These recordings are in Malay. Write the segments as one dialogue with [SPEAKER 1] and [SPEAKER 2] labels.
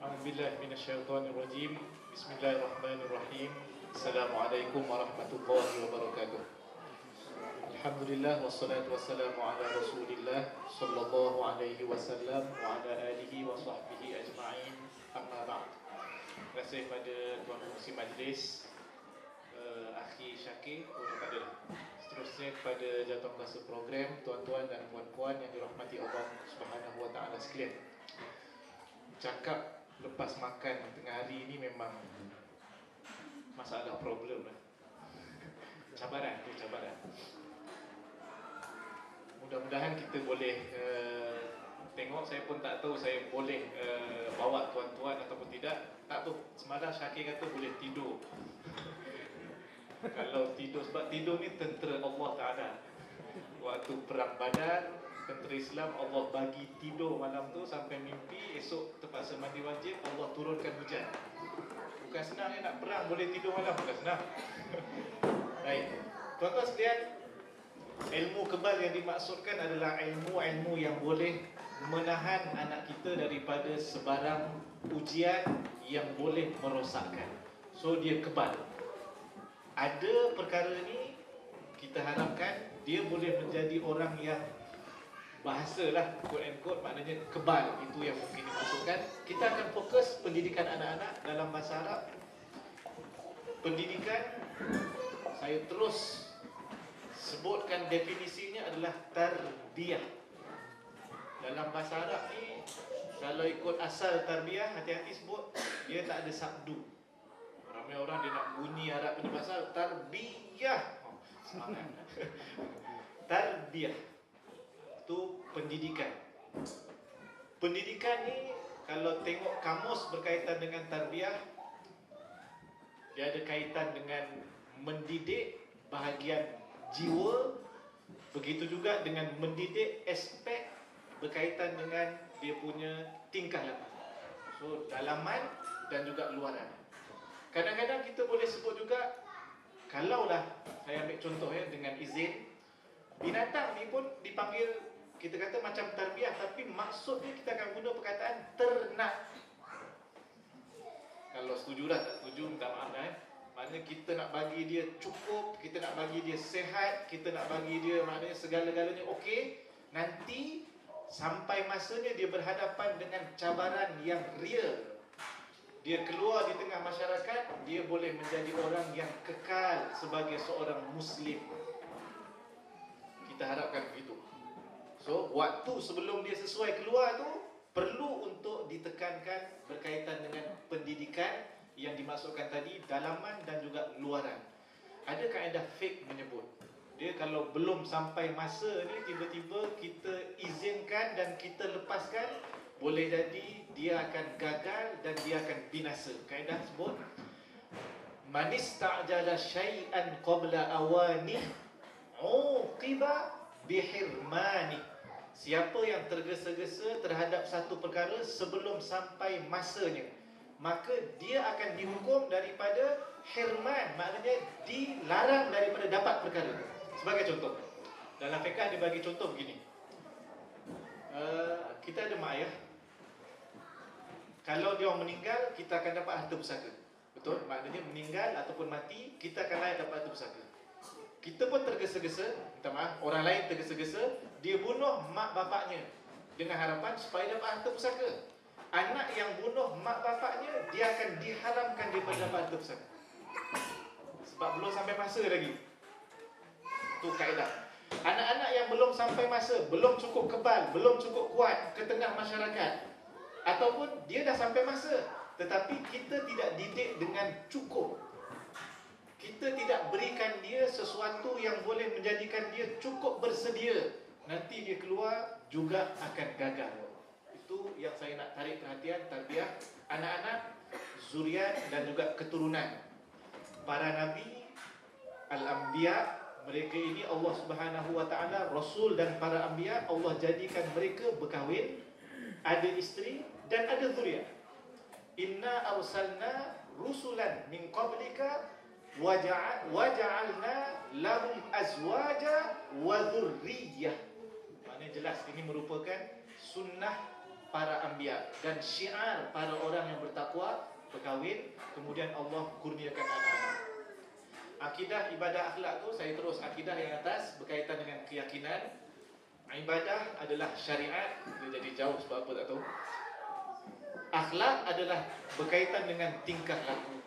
[SPEAKER 1] A'udzubillahi minasyaitonirrajim. Bismillahirrahmanirrahim. Assalamualaikum warahmatullahi wabarakatuh. Alhamdulillah wassalatu wassalamu ala Rasulillah sallallahu alaihi wasallam wa ala alihi wa sahbihi ajma'in. Amma ba'd. Terima kasih pada tuan pengurusi majlis, Akhi Syakir, seterusnya kepada jawatankuasa program, tuan-tuan dan puan-puan yang dirahmati Allah Subhanahu wa taala sekalian. Cakap lepas makan tengah hari ini memang masalah problem lah. Cabaran. Mudah-mudahan kita boleh tengok. Saya pun tak tahu saya boleh bawa tuan-tuan ataupun tidak. Tak tahu. Semalam Syakir kata boleh tidur. Kalau tidur, sebab tidur ni tentera Allah Ta'ala. Waktu perang Badar, tentera Islam, Allah bagi tidur malam tu sampai mimpi. Esok terpaksa mandi wajib, Allah turunkan hujan. Bukan senang nak perang boleh tidur malam. Bukan senang. Baik, tuan-tuan sekalian, ilmu kebal yang dimaksudkan adalah ilmu-ilmu yang boleh menahan anak kita daripada sebarang ujian yang boleh merosakkan. So dia kebal. Ada perkara ni kita harapkan dia boleh menjadi orang yang bahasalah quote and quote, maknanya kebal. Itu yang mungkin dimaksudkan. Kita akan fokus pendidikan anak-anak dalam bahasa Arab. Pendidikan, saya terus sebutkan definisinya adalah tarbiyah. Dalam bahasa Arab ni, kalau ikut asal tarbiyah, hati-hati sebut, dia tak ada sabdu. Ramai orang dia nak bunyi Arab punya pasal tarbiyah. Semangat. Tarbiyah itu pendidikan. Pendidikan ni kalau tengok kamus berkaitan dengan tarbiyah, dia ada kaitan dengan mendidik bahagian jiwa, begitu juga dengan mendidik aspek berkaitan dengan dia punya tingkah laku. So dalaman dan juga luaran. Kadang-kadang kita boleh sebut juga, kalaulah saya ambil contoh ya, dengan izin, binatang ni pun dipanggil, kita kata macam tarbiyah, tapi maksudnya kita akan guna perkataan ternak. Kalau setuju dah, tak setuju minta maaf dah. Maknanya kita nak bagi dia cukup, kita nak bagi dia sehat, kita nak bagi dia maknanya segala-galanya okey. Nanti sampai masanya dia berhadapan dengan cabaran yang real, dia keluar di tengah masyarakat, dia boleh menjadi orang yang kekal sebagai seorang Muslim. Kita harapkan begitu. So, waktu sebelum dia sesuai keluar tu, perlu untuk ditekankan berkaitan dengan pendidikan yang dimaksudkan tadi, dalaman dan juga luaran. Ada kaedah fiqh menyebut, dia kalau belum sampai masa ni, tiba-tiba kita izinkan dan kita lepaskan, boleh jadi dia akan gagal dan dia akan binasa. Kaedah sebut, man ista'jala syai'an qabla awani uqiba bihirmani. Siapa yang tergesa-gesa terhadap satu perkara sebelum sampai masanya, maka dia akan dihukum daripada hirman, maknanya dilarang daripada dapat perkara. Sebagai contoh, dalam fiqh dia bagi contoh begini. Kita ada mak ayah. Kalau dia orang meninggal, kita akan dapat harta pusaka. Betul? Maknanya meninggal ataupun mati, kita akan layak dapat harta pusaka. Kita pun tergesa-gesa, minta maaf, orang lain tergesa-gesa, dia bunuh mak bapaknya dengan harapan supaya dapat harta pusaka. Anak yang bunuh mak bapaknya, dia akan diharamkan daripada dapat harta pusaka. Sebab belum sampai masa lagi. Itu kaedah. Anak-anak yang belum sampai masa, belum cukup kebal, belum cukup kuat ke tengah masyarakat, ataupun dia dah sampai masa tetapi kita tidak didik dengan cukup, kita tidak berikan dia sesuatu yang boleh menjadikan dia cukup bersedia, nanti dia keluar juga akan gagal. Itu yang saya nak tarik perhatian, tarbiyah anak-anak, zuriat dan juga keturunan para nabi, al-anbiya. Mereka ini Allah Subhanahu wa taala, rasul dan para anbiya, Allah jadikan mereka berkahwin, ada isteri dan ada zuriat. Inna arsalna rusulan min qablika waja'alna lahum azwaja wa dhurriyyah. Maknanya jelas ini merupakan sunnah para anbiya dan syiar para orang yang bertakwa berkahwin, kemudian Allah kurniakan anak-anak. Akidah, ibadah, akhlak tu saya terus akidah yang atas berkaitan dengan keyakinan. Ibadah adalah syariat, dia jadi jauh sebab apa tak tahu. Akhlak adalah berkaitan dengan tingkah laku.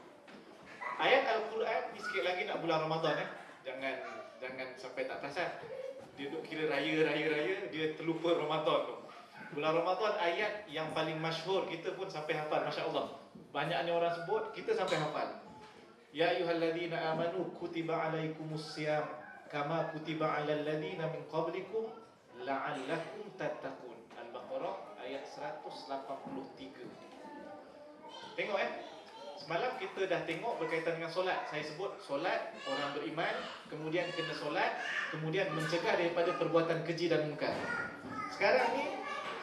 [SPEAKER 1] Ayat Al-Quran ni sikit lagi nak bulan Ramadan Jangan sampai tak perasan. Dia duk kira raya, dia terlupa Ramadan tu. Bulan Ramadan ayat yang paling masyhur, kita pun sampai hafal, masya-Allah. Banyaknya orang sebut, kita sampai hafal. Ya ayyuhalladzina amanu kutiba alaikumus siyam kama kutiba alal ladzina min qablikum la'allakum tattaqun. Al-Baqarah ayat 183. Tengok semalam kita dah tengok berkaitan dengan solat. Saya sebut solat, orang beriman, kemudian kena solat, kemudian mencegah daripada perbuatan keji dan mungkar. Sekarang ni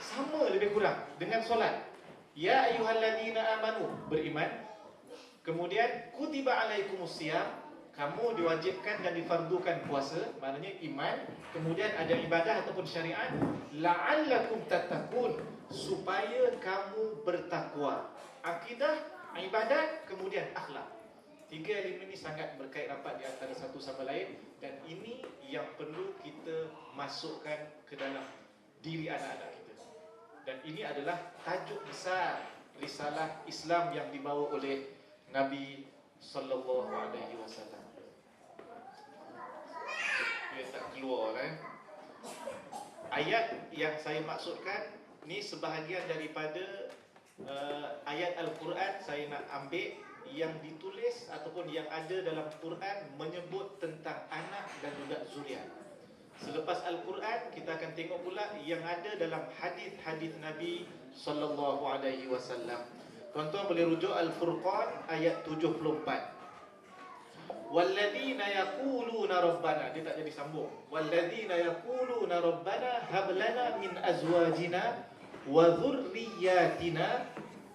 [SPEAKER 1] sama lebih kurang dengan solat. Ya ayyuhalladzina amanu, beriman. Kemudian kutiba alaikumus siyam, kamu diwajibkan dan difardukan puasa, maknanya iman. Kemudian ada ibadah ataupun syariat, la'allakum tattaqun, supaya kamu bertakwa. Akidah, ibadat, kemudian akhlak. Tiga elemen ini sangat berkait rapat di antara satu sama lain, dan ini yang perlu kita masukkan ke dalam diri anak-anak kita. Dan ini adalah tajuk besar risalah Islam yang dibawa oleh Nabi sallallahu alaihi wasallam. Dia tak keluar Ayat yang saya maksudkan ni sebahagian daripada ayat Al-Quran saya nak ambil yang ditulis ataupun yang ada dalam Quran menyebut tentang anak dan juga zuriat. Selepas Al-Quran kita akan tengok pula yang ada dalam hadis-hadis Nabi sallallahu alaihi wasallam. Tuan-tuan boleh rujuk Al-Furqan ayat 74. Walladzina yaquluna rabbana, dia tak jadi sambung. Walladzina yaquluna rabbana hab lana min azwajina wa dhurriyyatina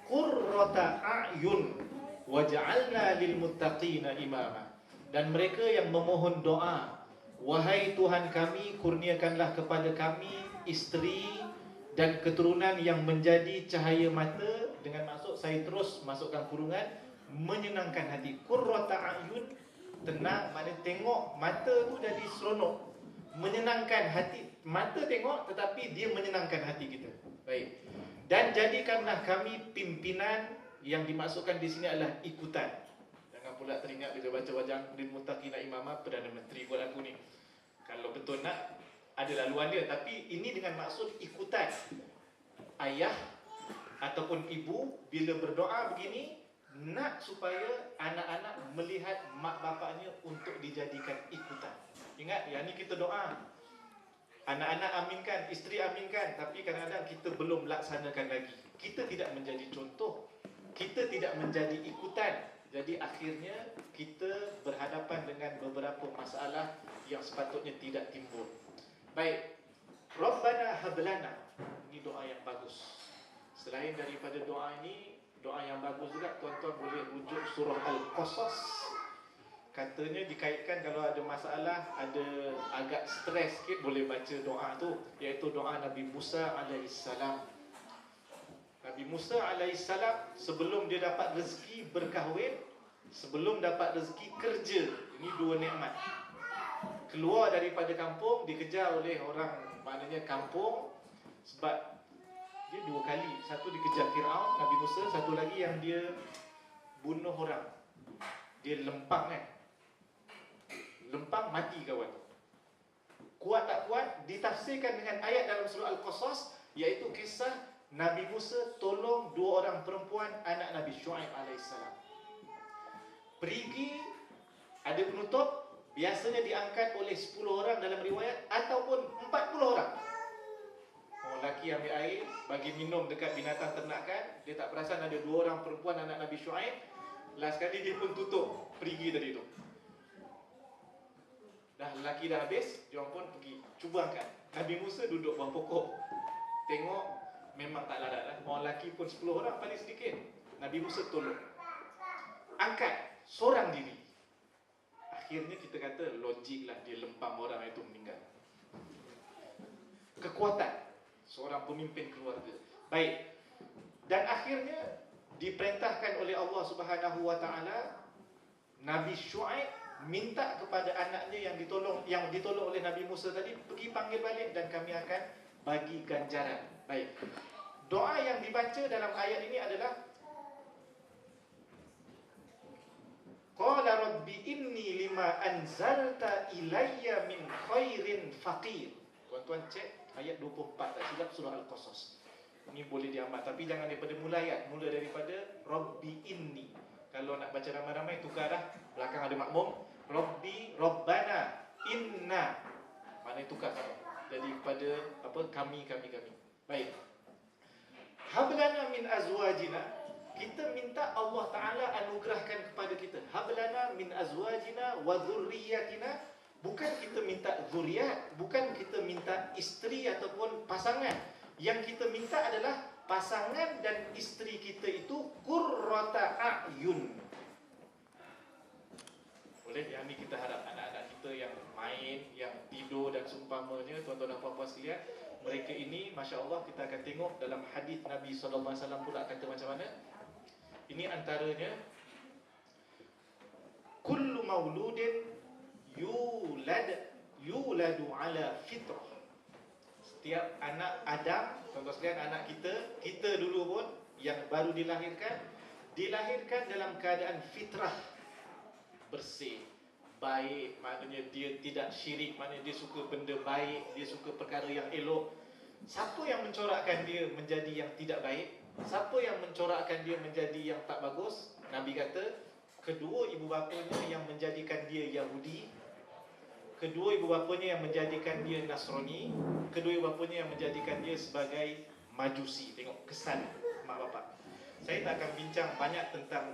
[SPEAKER 1] qurrata a'yun waj'alna lil muttaqina imama. Dan mereka yang memohon doa, wahai Tuhan kami, kurniakanlah kepada kami isteri dan keturunan yang menjadi cahaya mata. Dengan maksud saya terus masukkan kurungan, menyenangkan hati. Qurrata a'yun, tenang, maknanya tengok mata tu jadi seronok, menyenangkan hati. Mata tengok tetapi dia menyenangkan hati kita. Baik. Dan jadikanlah kami pimpinan, yang dimaksudkan di sini adalah ikutan. Jangan pula teringat bila baca wajah lil muttaqina imama, Perdana Menteri buat aku ni. Kalau betul nak, ada laluan dia, tapi ini dengan maksud ikutan. Ayah ataupun ibu bila berdoa begini, nak supaya anak-anak melihat mak bapaknya untuk dijadikan ikutan. Ingat, yang ni kita doa, anak-anak aminkan, isteri aminkan, tapi kadang-kadang kita belum laksanakan lagi. Kita tidak menjadi contoh, kita tidak menjadi ikutan. Jadi akhirnya kita berhadapan dengan beberapa masalah yang sepatutnya tidak timbul. Baik, Rabbana hablana, ini doa yang bagus. Selain daripada doa ini, doa yang bagus juga tuan-tuan boleh rujuk surah Al-Qasas. Katanya dikaitkan kalau ada masalah, ada agak stres sikit, boleh baca doa tu, iaitu doa Nabi Musa alaihissalam. Nabi Musa alaihissalam sebelum dia dapat rezeki berkahwin, sebelum dapat rezeki kerja, ini dua nikmat. Keluar daripada kampung, dikejar oleh orang, maknanya kampung, sebab dia dua kali. Satu dikejar Fir'aun, Nabi Musa. Satu lagi yang dia bunuh orang, dia lempang lempang, mati kawan. Kuat tak kuat, ditafsirkan dengan ayat dalam surah Al-Qasas, iaitu kisah Nabi Musa tolong dua orang perempuan anak Nabi Syuaib alaihissalam. Perigi, ada penutup, biasanya diangkat oleh 10 orang dalam riwayat, ataupun 40 orang. Lelaki ambil air, bagi minum dekat binatang ternakan. Dia tak perasan ada dua orang perempuan anak Nabi Syuaib. Last kali dia pun tutup perigi tadi tu. Dah lelaki dah habis, dia orang pun pergi cuba angkat. Nabi Musa duduk bawah pokok, tengok memang tak larat lah. Orang lelaki pun 10 orang, paling sedikit. Nabi Musa tolong angkat seorang diri. Akhirnya kita kata logik lah, dia lempam orang itu meninggal. Kekuatan seorang pemimpin keluarga. Baik. Dan akhirnya diperintahkan oleh Allah Subhanahu wa taala, Nabi Syuaib minta kepada anaknya yang ditolong oleh Nabi Musa tadi, pergi panggil balik dan kami akan bagi ganjaran. Baik. Doa yang dibaca dalam ayat ini adalah Qala rabbi inni lima anzalta ilayya min khairin faqir. Tuan-tuan cek ayat 24 tak silap, surah Al-Qasas. Ini boleh diamat, tapi jangan daripada mula ayat, mula daripada rabbi inni. Kalau nak baca ramai-ramai tukar dah, belakang ada makmum, rabbi rabbana inna. Mana tukar sama. Jadi kepada kami. Baik. Hablana min azwajina, kita minta Allah Ta'ala anugerahkan kepada kita. Hablana min azwajina wa dhurriyyatina. Bukan kita minta zuriat, bukan kita minta isteri ataupun pasangan. Yang kita minta adalah pasangan dan isteri kita itu qurrata a'yun. Boleh? Yang ni kita harap anak-anak kita yang main, yang tidur dan seumpamanya, tuan-tuan dan puan-puan sekalian, mereka ini Masya Allah kita akan tengok dalam hadis Nabi SAW pula kata macam mana. Ini antaranya, kullu mauludin yuladu ala fitrah. Setiap anak Adam, tuan-tuan sekalian, anak kita dulu pun yang baru dilahirkan dalam keadaan fitrah, bersih, baik, maknanya dia tidak syirik, maknanya dia suka benda baik, dia suka perkara yang elok. Siapa yang mencorakkan dia menjadi yang tidak baik? Siapa yang mencorakkan dia menjadi yang tak bagus? Nabi kata, kedua ibu bapanya yang menjadikan dia Yahudi, kedua ibu bapanya yang menjadikan dia Nasrani, kedua ibu bapanya yang menjadikan dia sebagai Majusi. Tengok kesan mak bapak. Saya tak akan bincang banyak tentang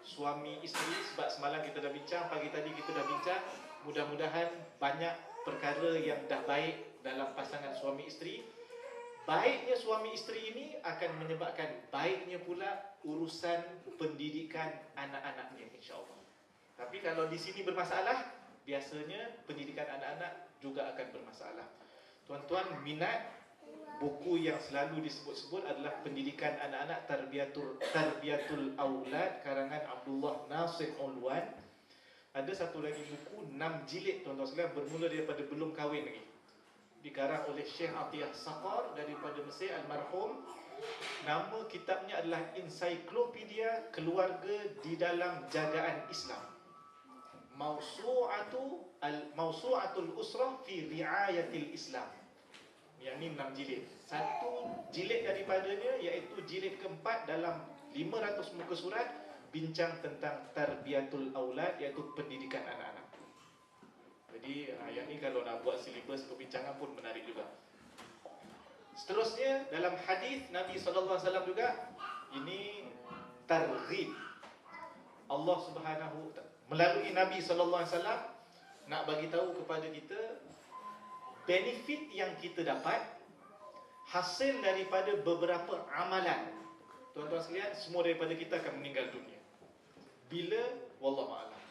[SPEAKER 1] suami isteri, sebab semalam kita dah bincang, pagi tadi kita dah bincang. Mudah-mudahan banyak perkara yang dah baik dalam pasangan suami isteri. Baiknya suami isteri ini akan menyebabkan baiknya pula urusan pendidikan anak-anaknya, insya-Allah. Tapi kalau di sini bermasalah, biasanya pendidikan anak-anak juga akan bermasalah. Tuan-tuan minat buku yang selalu disebut-sebut adalah pendidikan anak-anak, Tarbiyatul Aulad karangan Abdullah Nasir Ulwan. Ada satu lagi buku 6 jilid tuan-tuan sekalian, bermula daripada belum kahwin lagi, dikarang oleh Syekh Atiyah Saqar daripada Mesir, almarhum. Nama kitabnya adalah Ensiklopedia Keluarga di dalam Jagaan Islam. Mausu'atul Usrah fi Riayatil Islam. Yang ni 6 jilid. Satu jilid daripadanya, iaitu jilid keempat dalam 500 muka surat, bincang tentang Tarbiyatul Aulad, iaitu pendidikan anak-anak. Jadi yang ni kalau nak buat silibus perbincangan pun menarik juga. Seterusnya dalam hadis Nabi SAW juga, ini targhib. Allah Subhanahu melalui Nabi SAW nak bagi tahu kepada kita benefit yang kita dapat hasil daripada beberapa amalan. Tuan-tuan sekalian, semua daripada kita akan meninggal dunia. Bila? Wallahu a'lam.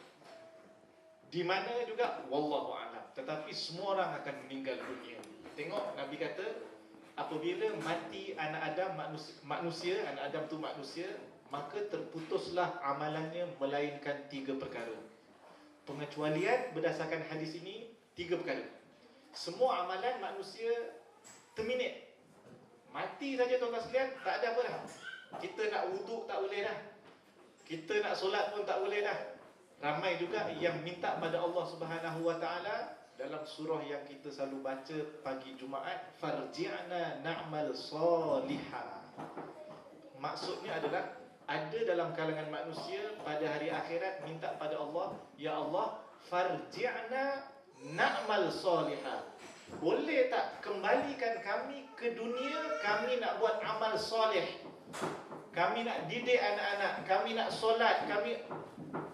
[SPEAKER 1] Di mana juga wallahu a'lam. Tetapi semua orang akan meninggal dunia. Tengok Nabi kata, apabila mati anak Adam, manusia, anak Adam tu manusia, maka terputuslah amalannya melainkan 3 perkara. Pengecualian berdasarkan hadis ini 3 perkara. Semua amalan manusia terminate. Mati saja tuan-tuan sekalian, tak ada apa dah. Kita nak wuduk tak boleh dah. Kita nak solat pun tak boleh dah. Ramai juga yang minta pada Allah Subhanahu wa taala dalam surah yang kita selalu baca pagi Jumaat, farji'na na'mal salihah. Maksudnya adalah ada dalam kalangan manusia pada hari akhirat minta pada Allah, ya Allah, farji'na na'mal salihah. Boleh tak kembalikan kami ke dunia, kami nak buat amal soleh, kami nak didik anak-anak, kami nak solat, kami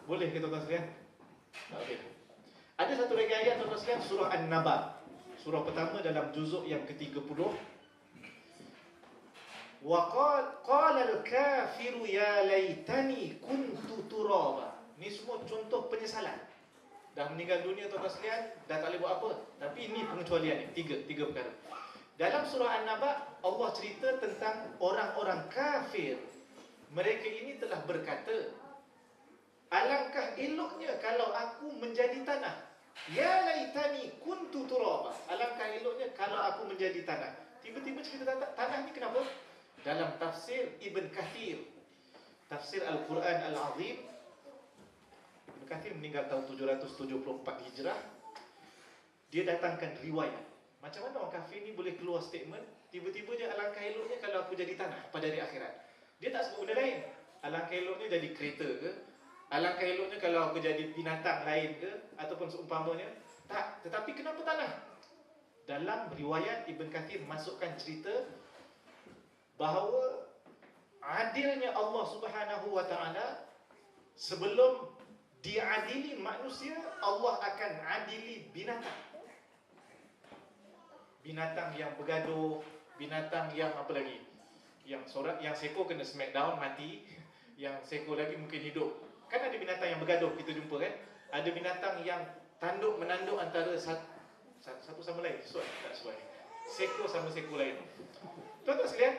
[SPEAKER 1] boleh ke tuan-tuan sekalian? Tak boleh. Ada satu lagi ayat tuan-tuan sekalian, surah An-Naba, surah pertama dalam juzuk yang ke-30. Wa qala al-kafiru ya laitani kuntu turaba. Ini semua contoh penyesalan. Dah meninggal dunia tuan-tuan sekalian, dah tak boleh buat apa. Tapi ini pengecualian ni, tiga perkara. Dalam surah An-Naba, Allah cerita tentang orang-orang kafir. Mereka ini telah berkata, alangkah eloknya kalau aku menjadi tanah. Ya laitani kuntu turaba. Alangkah eloknya kalau aku menjadi tanah. Tiba-tiba cerita tanah ni kenapa? Dalam tafsir Ibn Kathir, tafsir Al-Quran Al-Azim, Ibn Kathir meninggal tahun 774 Hijrah. Dia datangkan riwayat. Macam mana orang kafir ni boleh keluar statement, tiba-tiba je alangkah eloknya kalau aku jadi tanah pada hari akhirat. Dia tak sebut benda lain. Alangkah eloknya jadi kereta ke, alangkah eloknya kalau aku jadi binatang lain ke, ataupun seumpamanya. Tak, tetapi kenapa tanah? Dalam riwayat Ibn Kathir masukkan cerita bahawa adilnya Allah Subhanahu wa taala, sebelum diadili manusia, Allah akan adili binatang. Binatang yang bergaduh, binatang yang apa lagi? Yang sorak, yang seekor kena smackdown mati, yang seekor lagi mungkin hidup. Kan ada binatang yang bergaduh kita jumpa kan? Ada binatang yang tanduk menanduk antara satu sama lain. Tak sesuai. Seekor sama seekor lain. Tuan-tuan sekalian,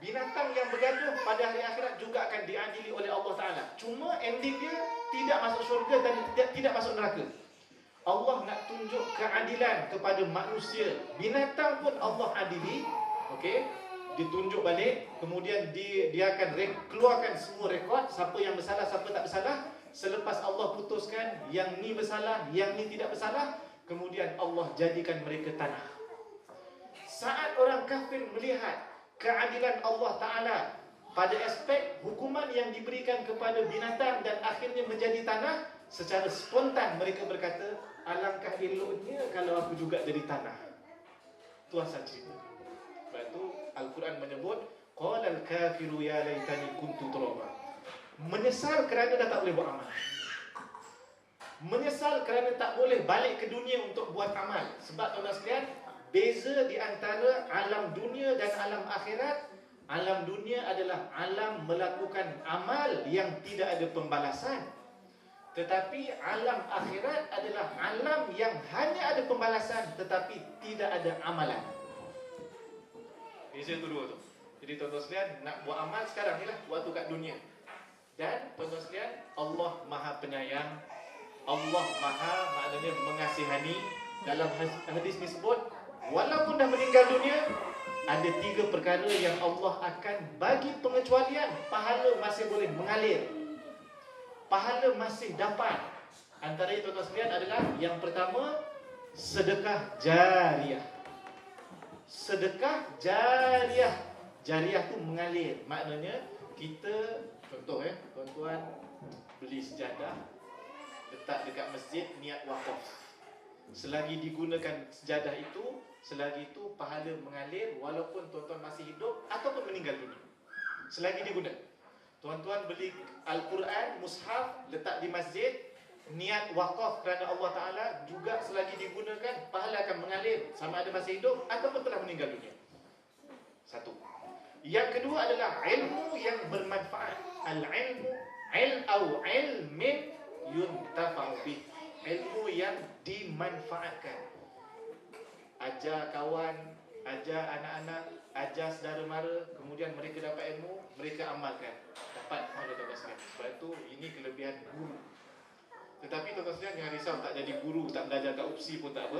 [SPEAKER 1] binatang yang bergaduh pada hari akhirat juga akan diadili oleh Allah Ta'ala. Cuma ending dia tidak masuk syurga dan tidak masuk neraka. Allah nak tunjuk keadilan kepada manusia. Binatang pun Allah adili. Okey, ditunjuk balik. Kemudian dia akan keluarkan semua rekod, siapa yang bersalah, siapa tak bersalah. Selepas Allah putuskan yang ni bersalah, yang ni tidak bersalah, kemudian Allah jadikan mereka tanah. Saat orang kafir melihat keadilan Allah Ta'ala pada aspek hukuman yang diberikan kepada binatang dan akhirnya menjadi tanah, secara spontan mereka berkata, alangkah eloknya kalau aku juga jadi tanah. Itu asal cerita. Sebab itu Al-Quran menyebut, qalal kafiru ya laitani kuntu turaba. Menyesal kerana dah tak boleh buat amal. Menyesal kerana tak boleh balik ke dunia untuk buat amal. Sebab tuan-tuan sekalian, beza di antara alam dunia dan alam akhirat. Alam dunia adalah alam melakukan amal yang tidak ada pembalasan. Tetapi alam akhirat adalah alam yang hanya ada pembalasan tetapi tidak ada amalan. Beza tu dua tu. Jadi tuan-tuan sekalian, nak buat amal sekarang ni lah, waktu kat dunia. Dan tuan-tuan sekalian, Allah Maha Penyayang, Allah Maha maknanya mengasihani. Dalam hadis ni sebut, walaupun dah meninggal dunia, ada 3 perkara yang Allah akan bagi pengecualian. Pahala masih boleh mengalir, pahala masih dapat. Antara itu tuan-tuan sekalian adalah yang pertama, sedekah jariah. Sedekah jariah. Jariah tu mengalir. Maknanya kita, contoh tuan-tuan beli sejadah, letak dekat masjid, niat wakaf. Selagi digunakan sejadah itu, selagi itu pahala mengalir walaupun tuan-tuan masih hidup ataupun meninggal dunia. Selagi digunakan. Tuan-tuan beli Al-Quran, mushaf, letak di masjid, niat wakaf kerana Allah Ta'ala, juga selagi digunakan, pahala akan mengalir sama ada masih hidup ataupun telah meninggal dunia. Satu. Yang kedua adalah ilmu yang bermanfaat. Al-ilmu ilmin yuntafa'u bih. Ilmu yang dimanfaatkan. Ajar kawan, ajar anak-anak, ajar saudara mara, kemudian mereka dapat ilmu, mereka amalkan, dapat pahala tuan-tuan sekalian. Sebab itu ini kelebihan guru. Tetapi tuan-tuan sekalian jangan risau, tak jadi guru, tak belajar kat UPSI pun tak apa.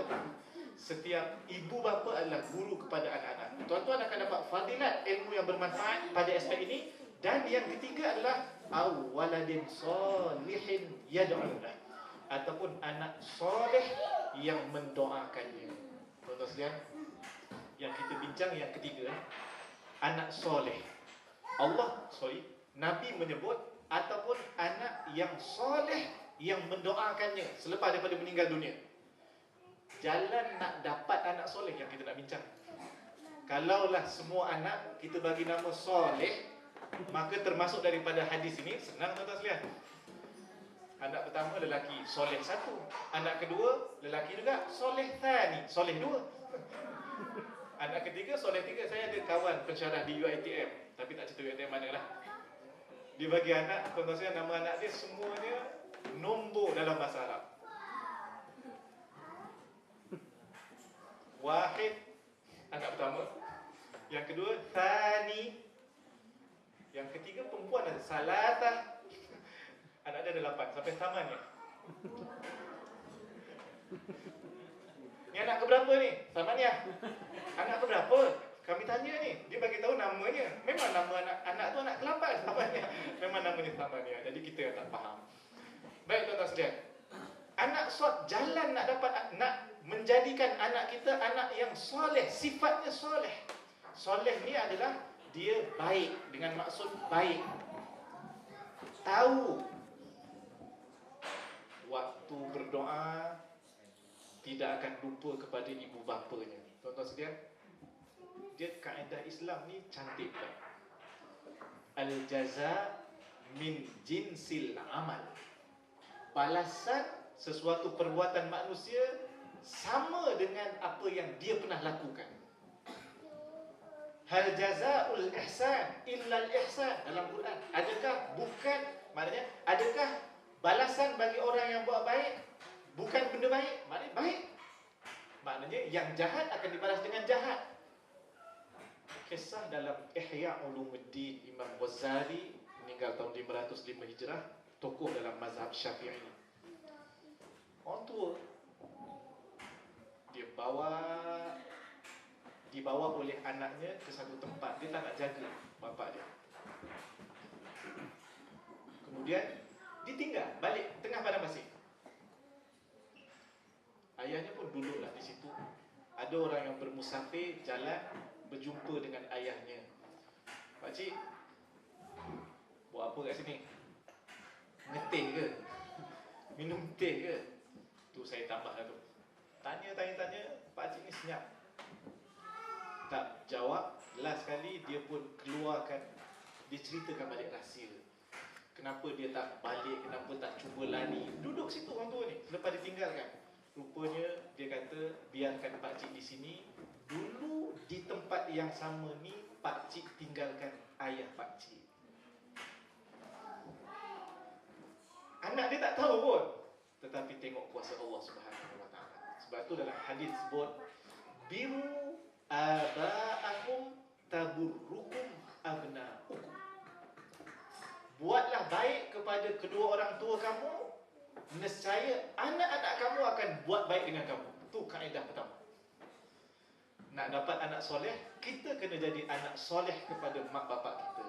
[SPEAKER 1] Setiap ibu bapa adalah guru kepada anak-anak. Tuan-tuan akan dapat fadilat ilmu yang bermanfaat pada aspek ini. Dan yang ketiga adalah awaladin solihin yad'ulah, ataupun anak soleh yang mendoakannya. Tuan-tuan sekalian, yang kita bincang yang ketiga, anak soleh. Nabi menyebut ataupun anak yang soleh yang mendoakannya selepas daripada meninggal dunia. Jalan nak dapat anak soleh yang kita nak bincang. Kalaulah semua anak kita bagi nama soleh, maka termasuk daripada hadis ini, senang tuan-tuan sekalian. Anak pertama lelaki, soleh 1. Anak kedua, lelaki juga, soleh thani, soleh 2. Anak ketiga, soleh 3. Saya ada kawan pensyarah di UiTM, tapi tak cerita UiTM mana lah. Dia bagi anak, tuan-tuan sekalian, nama anak dia semuanya nombor dalam bahasa Arab. Wahid, Anak pertama. Yang kedua, Thani. Yang ketiga perempuan ada Salatah. Anak dia ada 8 sampai taman ya. Ni anak keberapa ni? Samania. Anak keberapa? Kami tanya ni. Dia bagi tahu namanya. Memang nama anak tu anak ke-8 Samania. Memang namanya Samania. Jadi kita yang tak faham. Baik tuan-tuan sekalian. Anak jalan nak dapat nak menjadikan anak kita anak yang soleh, sifatnya soleh. Soleh ni adalah dia baik, dengan maksud baik. Tahu waktu berdoa, tidak akan lupa kepada ibu bapanya. Tuan-tuan sekalian, dia kaedah Islam ni cantik tak? Al-jaza min jinsil amal. Balasan sesuatu perbuatan manusia sama dengan apa yang dia pernah lakukan. Hal jazaa'ul ihsan illa al-ihsan dalam Quran. Adakah bukan, maknanya adakah balasan bagi orang yang buat baik bukan benda baik? Maknanya baik. Maknanya yang jahat akan dibalas dengan jahat. Kisah dalam Ihya Ulumuddin Imam Ghazali, meninggal tahun 505 Hijrah, tokoh dalam mazhab Syafi'i. Orang tua dibawa oleh anaknya ke satu tempat. Dia tak nak jaga bapa dia. Kemudian ditinggal balik tengah padang pasir. Ayahnya pun duduklah di situ. Ada orang yang bermusafir jalan berjumpa dengan ayahnya. Pakcik, buat apa kat sini? Ngeteh ke? Minum teh ke? Tu saya tambahlah tu. Tanya, pakcik ni senyap. Tak jawab. Last kali dia pun keluarkan, dia ceritakan balik rahsia. Kenapa dia tak balik, kenapa tak cuba lari. Duduk situ orang tua ni, selepas ditinggalkan. Rupanya dia kata, biarkan pakcik di sini. Dulu di tempat yang sama ni, pakcik tinggalkan ayah pakcik. Anak dia tak tahu pun, tetapi tengok kuasa Allah Subhanahu Wa Taala. Sebab tu dalam hadis sebut, biru aba'akum taburrukum abna'ukum. Buatlah baik kepada kedua orang tua kamu, nescaya anak-anak kamu akan buat baik dengan kamu. Itu kaedah pertama. Nak dapat anak soleh, kita kena jadi anak soleh kepada mak bapak kita.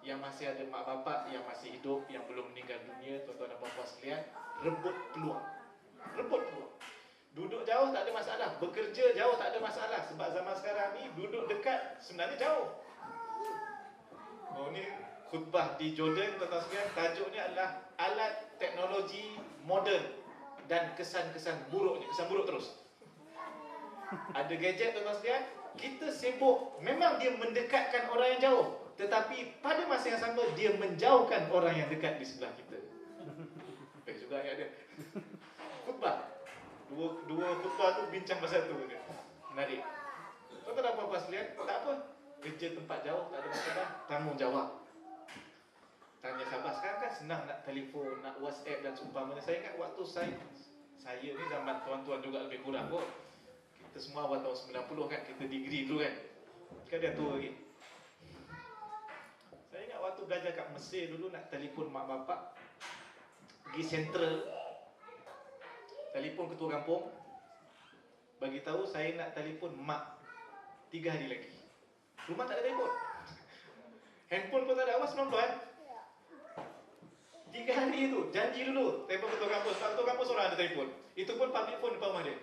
[SPEAKER 1] Yang masih ada mak bapak yang masih hidup, yang belum meninggal dunia, tuan-tuan dan puan-puan sekalian, rebut peluang. Rebut peluang. Duduk jauh tak ada masalah, bekerja jauh tak ada masalah. Sebab zaman sekarang ni duduk dekat sebenarnya jauh. Oh, ni khutbah di Jordan, tuan-tuan sekalian, tajuknya adalah alat teknologi moden dan kesan-kesan buruknya. Kesan buruk terus. Ada gadget, tuan-tuan sekalian, kita sibuk. Memang dia mendekatkan orang yang jauh, tetapi pada masa yang sama dia menjauhkan orang yang dekat di sebelah kita. Juga yang ada khutbah. Dua khutbah tu bincang pasal tu. Menarik. Tuan-tuan dan puan-puan sekalian, tak apa. Kerja tempat jauh tak ada masalah, tanggungjawab. Tanya khabar. Sekarang kan senang nak telefon, nak WhatsApp dan seumpamanya. Saya ingat waktu saya ni zaman tuan-tuan juga lebih kurang kot. Kita semua awal tahun 90 kan, kita degree dulu kan. Kan dia tua lagi. Saya ingat waktu belajar kat Mesir dulu, nak telefon mak bapak, pergi sentral, telefon ketua kampung, bagi tahu saya nak telefon mak 3 hari lagi. Rumah tak ada telefon, handphone pun tak ada. Awas pelan-pelan. 3 hari tu, janji dulu telefon ketua kampus. Ketua kampus orang ada telefon, itu pun public phone depan rumah dia.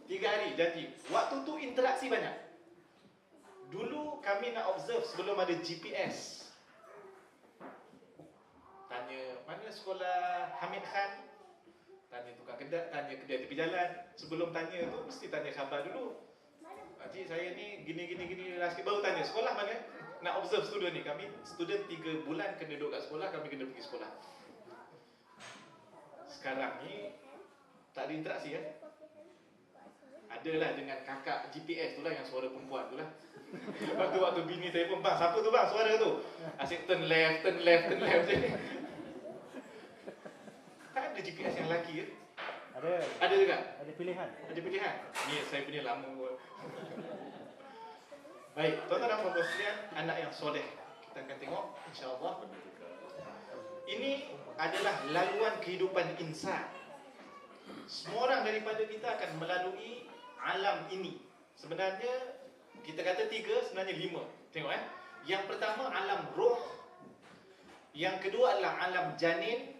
[SPEAKER 1] 3 hari janji. Waktu tu interaksi banyak. Dulu kami nak observe sebelum ada GPS. Tanya mana sekolah Hamid Khan, tanya tukang kedai, tanya kedai tepi jalan. Sebelum tanya tu mesti tanya khabar dulu. Pakcik, saya ni gini last baru tanya sekolah mana. Nak observe student ni. Kami student 3 bulan kena duduk kat sekolah, kami kena pergi sekolah. Sekarang ni tak ada interaksi kan. Adalah dengan kakak GPS tu lah, yang suara perempuan tu lah. Waktu bini telefon, bang siapa tu bang suara tu, asyik turn left Tak ada GPS yang lelaki ke?
[SPEAKER 2] Ada
[SPEAKER 1] juga?
[SPEAKER 2] Ada pilihan.
[SPEAKER 1] Ada pilihan. Ni saya punya lama. Baik, tuan-tuan dan puan-puan sekalian, anak yang soleh. Kita akan tengok insya-Allah. Ini adalah laluan kehidupan insan. Semua orang daripada kita akan melalui alam ini. Sebenarnya kita kata 3, sebenarnya 5. Tengok Yang pertama alam roh. Yang kedua adalah alam janin.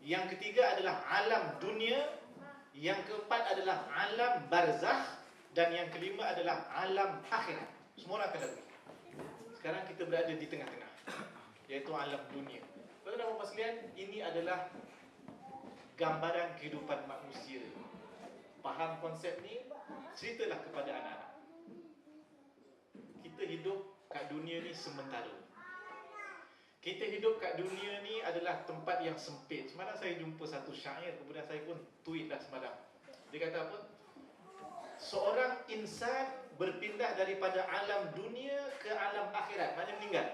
[SPEAKER 1] Yang ketiga adalah alam dunia. Yang keempat adalah alam barzakh. Dan yang kelima adalah alam akhirat. Semua orang akan lalui. Sekarang kita berada di tengah-tengah, iaitu alam dunia. Tuan-tuan dan puan-puan sekalian, ini adalah gambaran kehidupan manusia. Faham konsep ni? Ceritalah kepada anak-anak. Kita hidup kat dunia ni sementara. Kita hidup kat dunia ni adalah tempat yang sempit. Semalam saya jumpa satu syair, kemudian saya pun tweet lah semalam. Dia kata apa? Seorang insan berpindah daripada alam dunia ke alam akhirat, maknanya meninggal,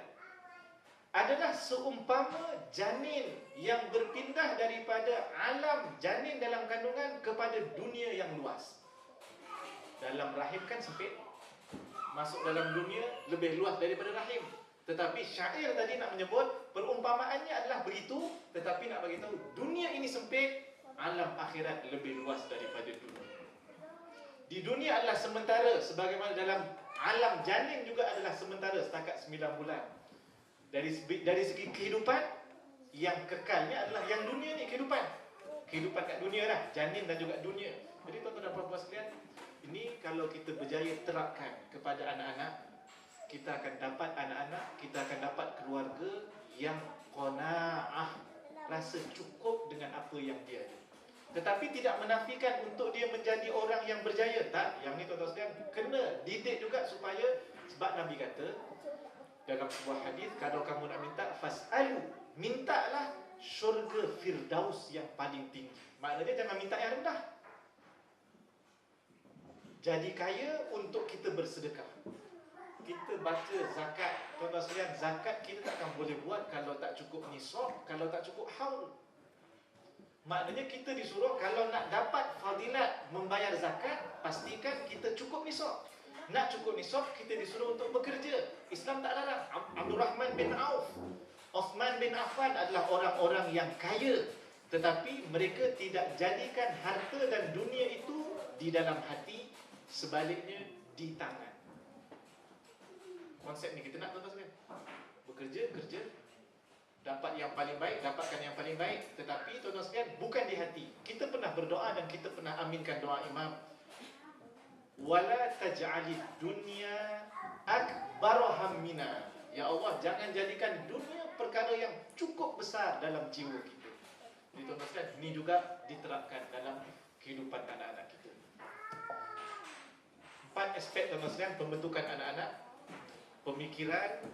[SPEAKER 1] adalah seumpama janin yang berpindah daripada alam janin dalam kandungan kepada dunia yang luas. Dalam rahim kan sempit, masuk dalam dunia lebih luas daripada rahim. Tetapi syair tadi nak menyebut perumpamaannya adalah begitu, tetapi nak bagi tahu dunia ini sempit, alam akhirat lebih luas daripada dunia. Di dunia adalah sementara, sebagaimana dalam alam janin juga adalah sementara setakat 9 bulan. Dari segi kehidupan, yang kekalnya adalah yang dunia ni, kehidupan kat dunia lah, janin dan juga dunia. Jadi tuan-tuan dan puan-puan sekalian, ini kalau kita berjaya terapkan kepada anak-anak, kita akan dapat anak-anak, kita akan dapat keluarga yang qanaah, rasa cukup dengan apa yang dia ada. Tetapi tidak menafikan untuk dia menjadi orang yang berjaya. Tak, yang ni tuan-tuan sekalian kena didik juga supaya, sebab Nabi kata dalam sebuah hadis, kalau kamu nak minta, fas'alu, mintalah syurga firdaus yang paling tinggi. Maknanya jangan minta yang rendah. Jadi kaya untuk kita bersedekah. Kita baca zakat, tuan-tuan sekalian, zakat kita takkan boleh buat kalau tak cukup nisab, kalau tak cukup haul. Maknanya kita disuruh kalau nak dapat fadilat membayar zakat, pastikan kita cukup nisab. Nak cukup nisab, kita disuruh untuk bekerja. Islam tak larang. Abdul Rahman bin Auf, Uthman bin Affan adalah orang-orang yang kaya, tetapi mereka tidak jadikan harta dan dunia itu di dalam hati, sebaliknya di tangan. Konsep ni kita nak, tuan-tuan sekalian. Bekerja, kerja, dapat yang paling baik, dapatkan yang paling baik. Tetapi tuan-tuan sekalian, bukan di hati. Kita pernah berdoa dan kita pernah aminkan doa Imam, wala taj'alid dunya akbar hammina. Ya Allah, jangan jadikan dunia perkara yang cukup besar dalam jiwa kita. Jadi tuan-tuan sekalian, ini juga diterapkan dalam kehidupan anak-anak kita. 4 aspek, tuan-tuan sekalian, pembentukan anak-anak: pemikiran,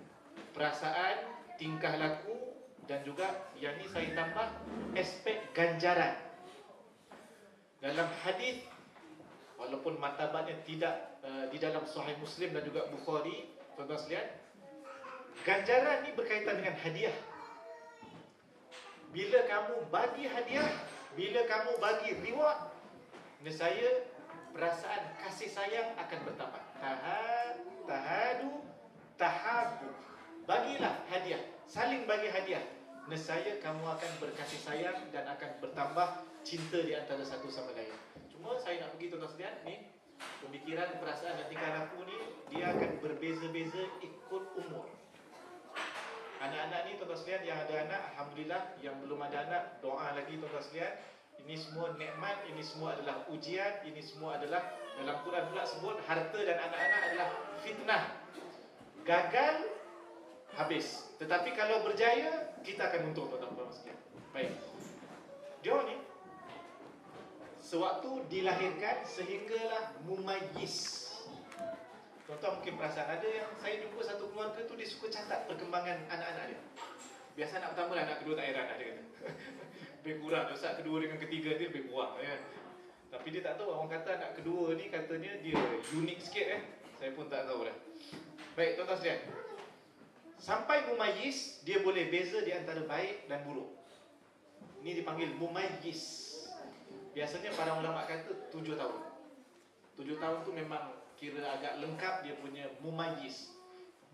[SPEAKER 1] perasaan, tingkah laku, dan juga yang ni saya tambah aspek ganjaran. Dalam hadis, walaupun martabatnya tidak di dalam Sahih Muslim dan juga Bukhari, tuan-tuan sekalian, ganjaran ni berkaitan dengan hadiah. Bila kamu bagi hadiah, bila kamu bagi reward, nescaya perasaan kasih sayang akan bertambah. Tahadu, tahabu. Bagilah hadiah, saling bagi hadiah, nescaya kamu akan berkasih sayang dan akan bertambah cinta di antara satu sama lain. Cuma saya nak bagi tuan-tuan sekalian, ni pemikiran, perasaan dan tingkah laku ni dia akan berbeza-beza ikut umur. Anak-anak ni tuan-tuan sekalian, yang ada anak, alhamdulillah. Yang belum ada anak, doa lagi tuan-tuan sekalian. Ini semua nikmat, ini semua adalah ujian, ini semua adalah, dalam Quran pula sebut harta dan anak-anak adalah fitnah. Gagal, habis. Tetapi kalau berjaya, kita akan untung, tuan-tuan sekalian. Baik. Dia ni sewaktu dilahirkan sehinggalah mumayyiz. Tuan-tuan mungkin perasan, ada yang saya jumpa satu keluarga tu, dia suka catat perkembangan anak-anak dia. Biasa anak pertama lah, anak kedua tak heran lah, dia kata. Lebih kurang, dosa kedua dengan ketiga dia lebih kurang ya. Tapi dia tak tahu, orang kata anak kedua ni katanya dia unik sikit Saya pun tak tahu lah. Baik tuan-tuan sekalian, sampai mumayyiz, dia boleh beza di antara baik dan buruk. Ini dipanggil mumayyiz. Biasanya para ulama kata 7 tahun. 7 tahun tu memang kira agak lengkap, dia punya mumayyiz.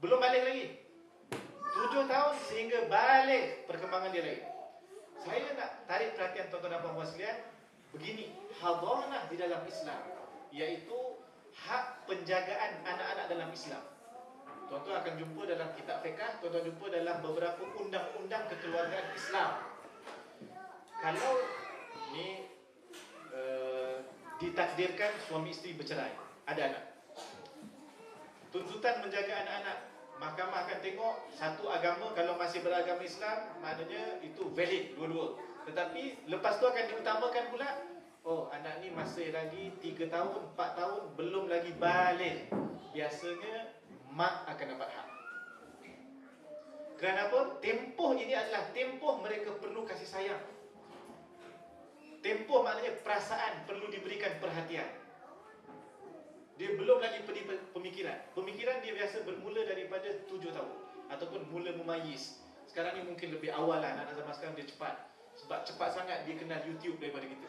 [SPEAKER 1] Belum balik lagi. 7 tahun sehingga balik, perkembangan dia lagi. Saya nak tarik perhatian tuan-tuan dan puan-puan sekalian, begini, hadanah di dalam Islam, iaitu hak penjagaan anak-anak dalam Islam. Tuan-tuan akan jumpa dalam kitab fiqh, tuan-tuan jumpa dalam beberapa undang-undang kekeluargaan Islam. Kalau ni ditakdirkan suami isteri bercerai, ada anak, tuntutan menjaga anak-anak, mahkamah akan tengok satu agama, kalau masih beragama Islam, maknanya itu valid dua-dua. Tetapi lepas tu akan diutamakan pula, oh anak ni masih lagi 3 tahun, 4 tahun, belum lagi balik, biasanya mak akan dapat hak. Kerana apa? Tempoh ini adalah tempoh mereka perlu kasih sayang. Tempoh maknanya perasaan perlu diberikan perhatian. Dia belum lagi pemikiran. Pemikiran dia biasa bermula daripada 7 tahun ataupun mula mumayyiz. Sekarang ni mungkin lebih awal lah, anak zaman sekarang dia cepat. Sebab cepat sangat dia kenal YouTube daripada kita.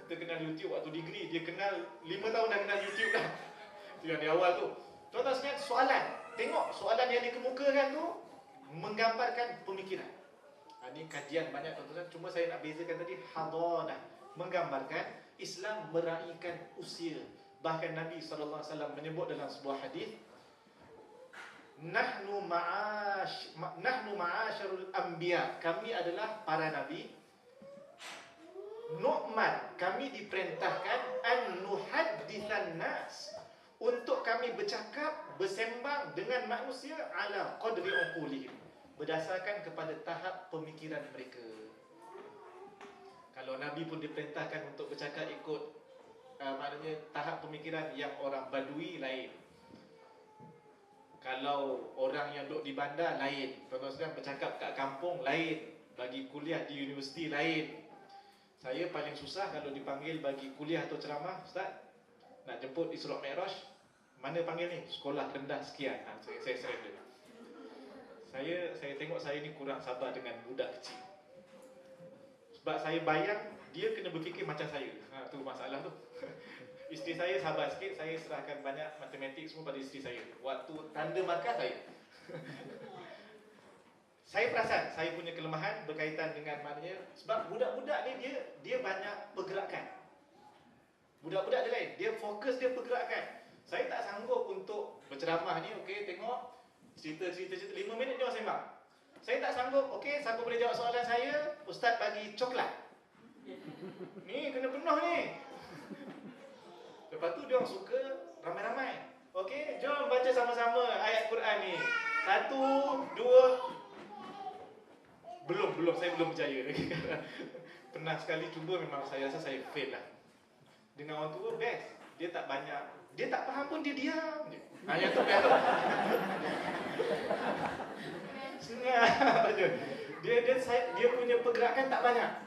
[SPEAKER 1] Kita kenal YouTube waktu degree, dia kenal 5 tahun dah kenal YouTube dah. Itu yang di awal tu. Tuan-tuan sekalian, soalan. Tengok soalan yang dikemukakan tu menggambarkan pemikiran. Ini kajian banyak tuan-tuan. Cuma saya nak bezakan tadi, hadanah menggambarkan Islam meraihkan usia. Bahkan Nabi SAW menyebut dalam sebuah hadis, Nahnu ma'asyarul anbiya, kami adalah para nabi, nu'man, kami diperintahkan an nuhaddithan nas, untuk kami bercakap, bersembang dengan manusia ala qadri uqulihim, berdasarkan kepada tahap pemikiran mereka. Kalau Nabi pun diperintahkan untuk bercakap ikut maknanya tahap pemikiran yang orang badui lain. Kalau orang yang duduk di bandar lain, tuan-tuan sekalian bercakap kat kampung lain, bagi kuliah di universiti lain. Saya paling susah kalau dipanggil bagi kuliah atau ceramah, Ustaz, nak jemput Isra Mi'raj, mana panggil ni? Sekolah rendah sekian. Saya surrender. Saya tengok saya ni kurang sabar dengan budak kecil. Sebab saya bayang dia kena berfikir macam saya. Tu masalah tu. Isteri saya sabar sikit, saya serahkan banyak matematik semua pada isteri saya. Waktu tanda markah saya. Saya perasan saya punya kelemahan berkaitan dengan maknanya, sebab budak-budak ni dia banyak pergerakan. Budak-budak dia lain, dia fokus, dia pergerakan. Saya tak sanggup untuk berceramah ni, okey, tengok cerita 5 minit dia sembang. Saya tak sanggup, okey, siapa boleh jawab soalan saya? Ustaz bagi coklat. Ni kena penuh ni. Lepas tu dia orang suka ramai-ramai. Okey, jom baca sama-sama ayat Quran ni. 1, 2. Belum, saya belum berjaya lagi. Pernah sekali cuba, memang saya rasa saya fail lah. Dengan orang tua best. Dia tak banyak, dia tak faham pun dia diam je. Yang tu best tu. Senang je. Dia punya pergerakan tak banyak.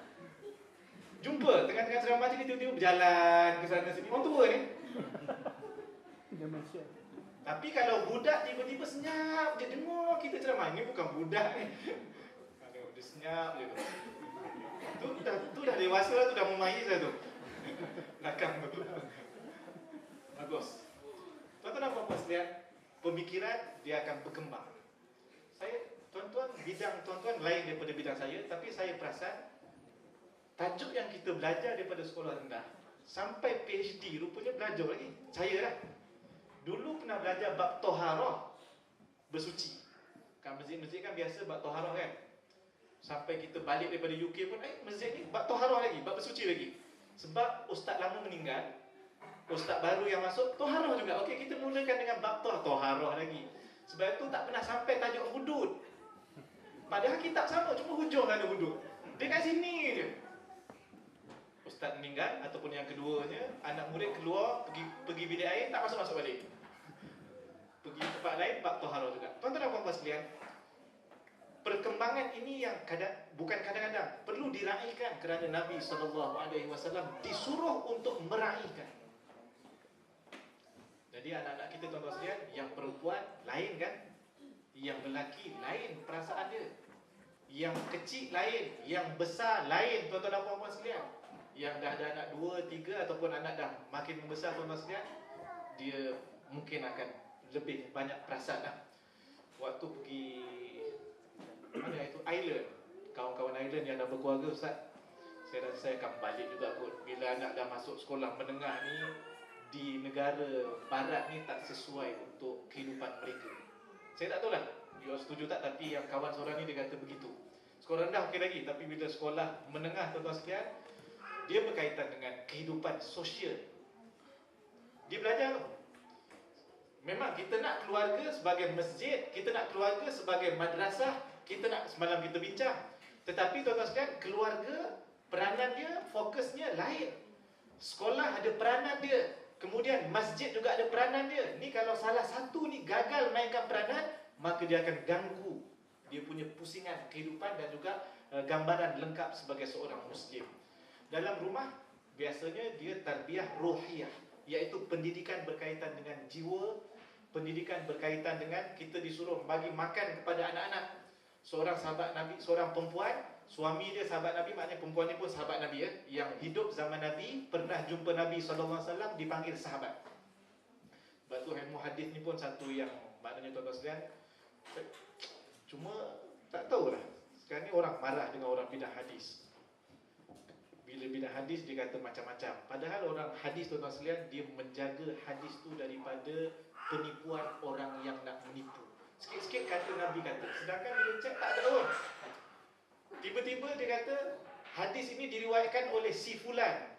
[SPEAKER 1] Jumpa tengah-tengah ceramah dia tiba-tiba berjalan ke sana sini. Orang tua ni. Tapi kalau budak tiba-tiba senyap je dengar kita ceramah. Ini bukan budak ni. Dia senyap je tu. Tu dah dewasa lah, tu dah mumayyiz lah tu. Belakang tu. Bagus. Tuan-tuan dan puan-puan sekalian, pemikiran dia akan berkembang. Bidang tuan-tuan lain daripada bidang saya, tapi saya perasan tajuk yang kita belajar daripada sekolah rendah sampai PhD rupanya belajar lagi. Saya lah dulu pernah belajar bab toharah, bersuci. Kat masjid-masjid kan biasa bab toharah kan. Sampai kita balik daripada UK pun, masjid ni bab toharah lagi, bab bersuci lagi. Sebab ustaz lama meninggal, ustaz baru yang masuk toharah juga. Okey, kita mulakan dengan bab toharah lagi. Sebab itu tak pernah sampai tajuk hudud. Padahal kitab sama, cuma hujung ada hudud. Dia kat sini je. Ustaz meninggal ataupun yang keduanya, anak murid keluar pergi bilik air, tak masuk balik. Pergi tempat lain, bab toharah juga. Tuan-tuan dan puan-puan sekalian, perkembangan ini yang bukan kadang-kadang perlu diraihkan, kerana Nabi SAW disuruh untuk meraihkan. Jadi anak-anak kita tuan-tuan sekalian, yang perempuan lain kan, yang lelaki lain perasaan dia, yang kecil lain, yang besar lain tuan-tuan dan puan-puan sekalian. Yang dah ada anak 2, 3 ataupun anak dah makin membesar tuan-tuan sekalian, dia mungkin akan lebih banyak perasan lah. Waktu pergi mana itu Ireland, kawan-kawan Ireland yang dah berkeluarga, Ustaz, saya rasa saya akan balik juga kot. Bila anak dah masuk sekolah menengah ni, di negara barat ni tak sesuai untuk kehidupan mereka. Saya tak tahu lah you setuju tak, tapi yang kawan seorang ni dia kata begitu. Sekolah rendah okey lagi, tapi bila sekolah menengah tuan-tuan sekalian, dia berkaitan dengan kehidupan sosial. Dia belajar tu. Memang kita nak keluarga sebagai masjid, kita nak keluarga sebagai madrasah, kita nak, semalam kita bincang. Tetapi tuan-tuan sekalian, keluarga peranan dia, fokusnya lain. Sekolah ada peranan dia, kemudian masjid juga ada peranan dia. Ni kalau salah satu ni gagal mainkan peranan, maka dia akan ganggu dia punya pusingan kehidupan dan juga gambaran lengkap sebagai seorang Muslim. Dalam rumah, biasanya dia tarbiyah ruhiyah, iaitu pendidikan berkaitan dengan jiwa, pendidikan berkaitan dengan kita disuruh bagi makan kepada anak-anak. Seorang sahabat Nabi, seorang perempuan, suami dia sahabat Nabi, maknanya perempuan ni pun sahabat Nabi, yang hidup zaman Nabi, pernah jumpa Nabi SAW, dipanggil sahabat. Sebab tu ilmu hadis ni pun satu yang maknanya tuan-tuan sekalian, cuma tak tahulah, sekarang ni orang marah dengan orang bidah hadis. Bila bidah hadis dia kata macam-macam. Padahal orang hadis tuan-tuan sekalian, dia menjaga hadis tu daripada penipuan orang yang nak menipu. Sikit-sikit kata Nabi kata, sedangkan bila cek tak ada orang. Tiba-tiba dia kata hadis ini diriwayatkan oleh si fulan.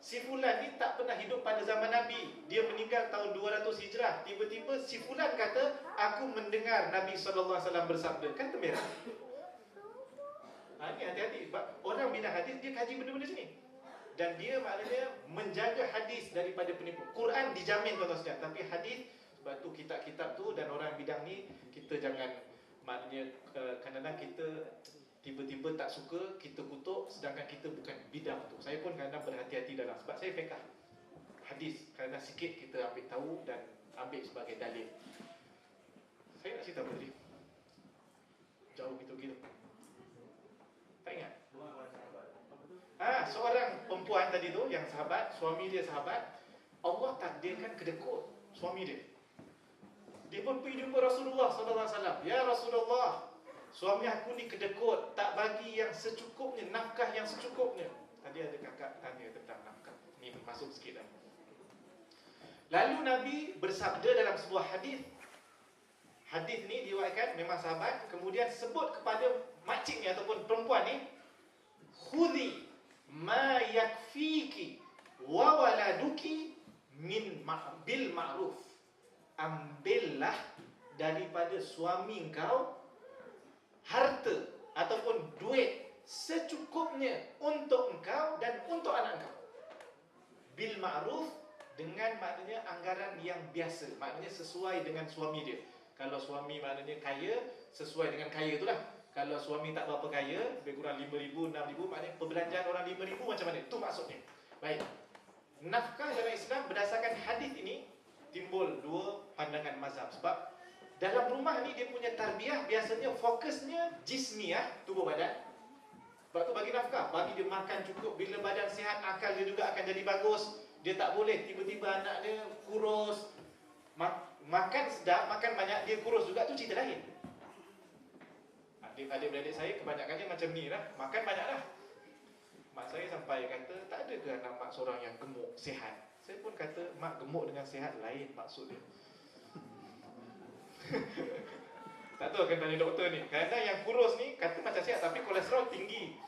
[SPEAKER 1] Si fulan ni tak pernah hidup pada zaman Nabi, dia meninggal tahun 200 Hijrah. Tiba-tiba si fulan kata, aku mendengar Nabi SAW bersabda. Kan temerah. Ini hati-hati. Orang bidah hadis, dia kaji benda-benda sini. Dan dia maknanya menjaga hadis daripada penipu. Quran dijamin tuan-tuan sekalian, tapi hadis, sebab tu kitab-kitab tu dan orang bidang ni, kita jangan, maknanya kadang-kadang kita tiba-tiba tak suka, kita kutuk, sedangkan kita bukan bidang tu. Saya pun kadang-kadang berhati-hati dalam, sebab saya fiqh hadis, kadang-kadang sikit kita ambil tahu dan ambil sebagai dalil. Saya nak cerita apa tadi? Jauh gitu-gitu. Tak ingat? Seorang perempuan tadi tu, yang sahabat, suami dia sahabat, Allah takdirkan kedekut suami dia. Dia pun pergi jumpa Rasulullah SAW. Ya Rasulullah, suami aku ni kedekut, tak bagi yang secukupnya, nafkah yang secukupnya. Tadi ada kakak tanya tentang nafkah. Ni masuk sikit dah. Lalu Nabi bersabda dalam sebuah hadis. Hadis ni diriwayatkan memang sahabat, kemudian sebut kepada makcik ni ataupun perempuan ni, khudhi ma yakfiki wa waladuki bil ma'ruf. Ambillah daripada suami engkau harta ataupun duit secukupnya untuk engkau dan untuk anak engkau. Bil ma'ruf, dengan maknanya anggaran yang biasa, maknanya sesuai dengan suami dia. Kalau suami maknanya kaya, sesuai dengan kaya itulah. Kalau suami tak berapa kaya, lebih kurang 5,000, 6,000, maknanya perbelanjaan orang 5,000 macam mana? Itu maksudnya. Baik. Nafkah dalam Islam berdasarkan hadis ini timbul dua pandangan mazhab. Sebab dalam rumah ni dia punya tarbiyah biasanya fokusnya jismiyah, tubuh badan. Sebab tu bagi nafkah, bagi dia makan cukup. Bila badan sihat, akal dia juga akan jadi bagus. Dia tak boleh tiba-tiba anak dia kurus, makan sedap, makan banyak, dia kurus juga, tu cerita lain. Adik-beradik saya kebanyakannya macam ni lah, makan banyak lah. Mak saya sampai kata, tak ada ke anak mak seorang yang gemuk, sihat? Saya pun kata, mak gemuk dengan sihat lain maksud dia. Tak tahu akan tanya doktor ni. Kadang-kadang yang kurus ni kata macam sihat, tapi kolesterol tinggi.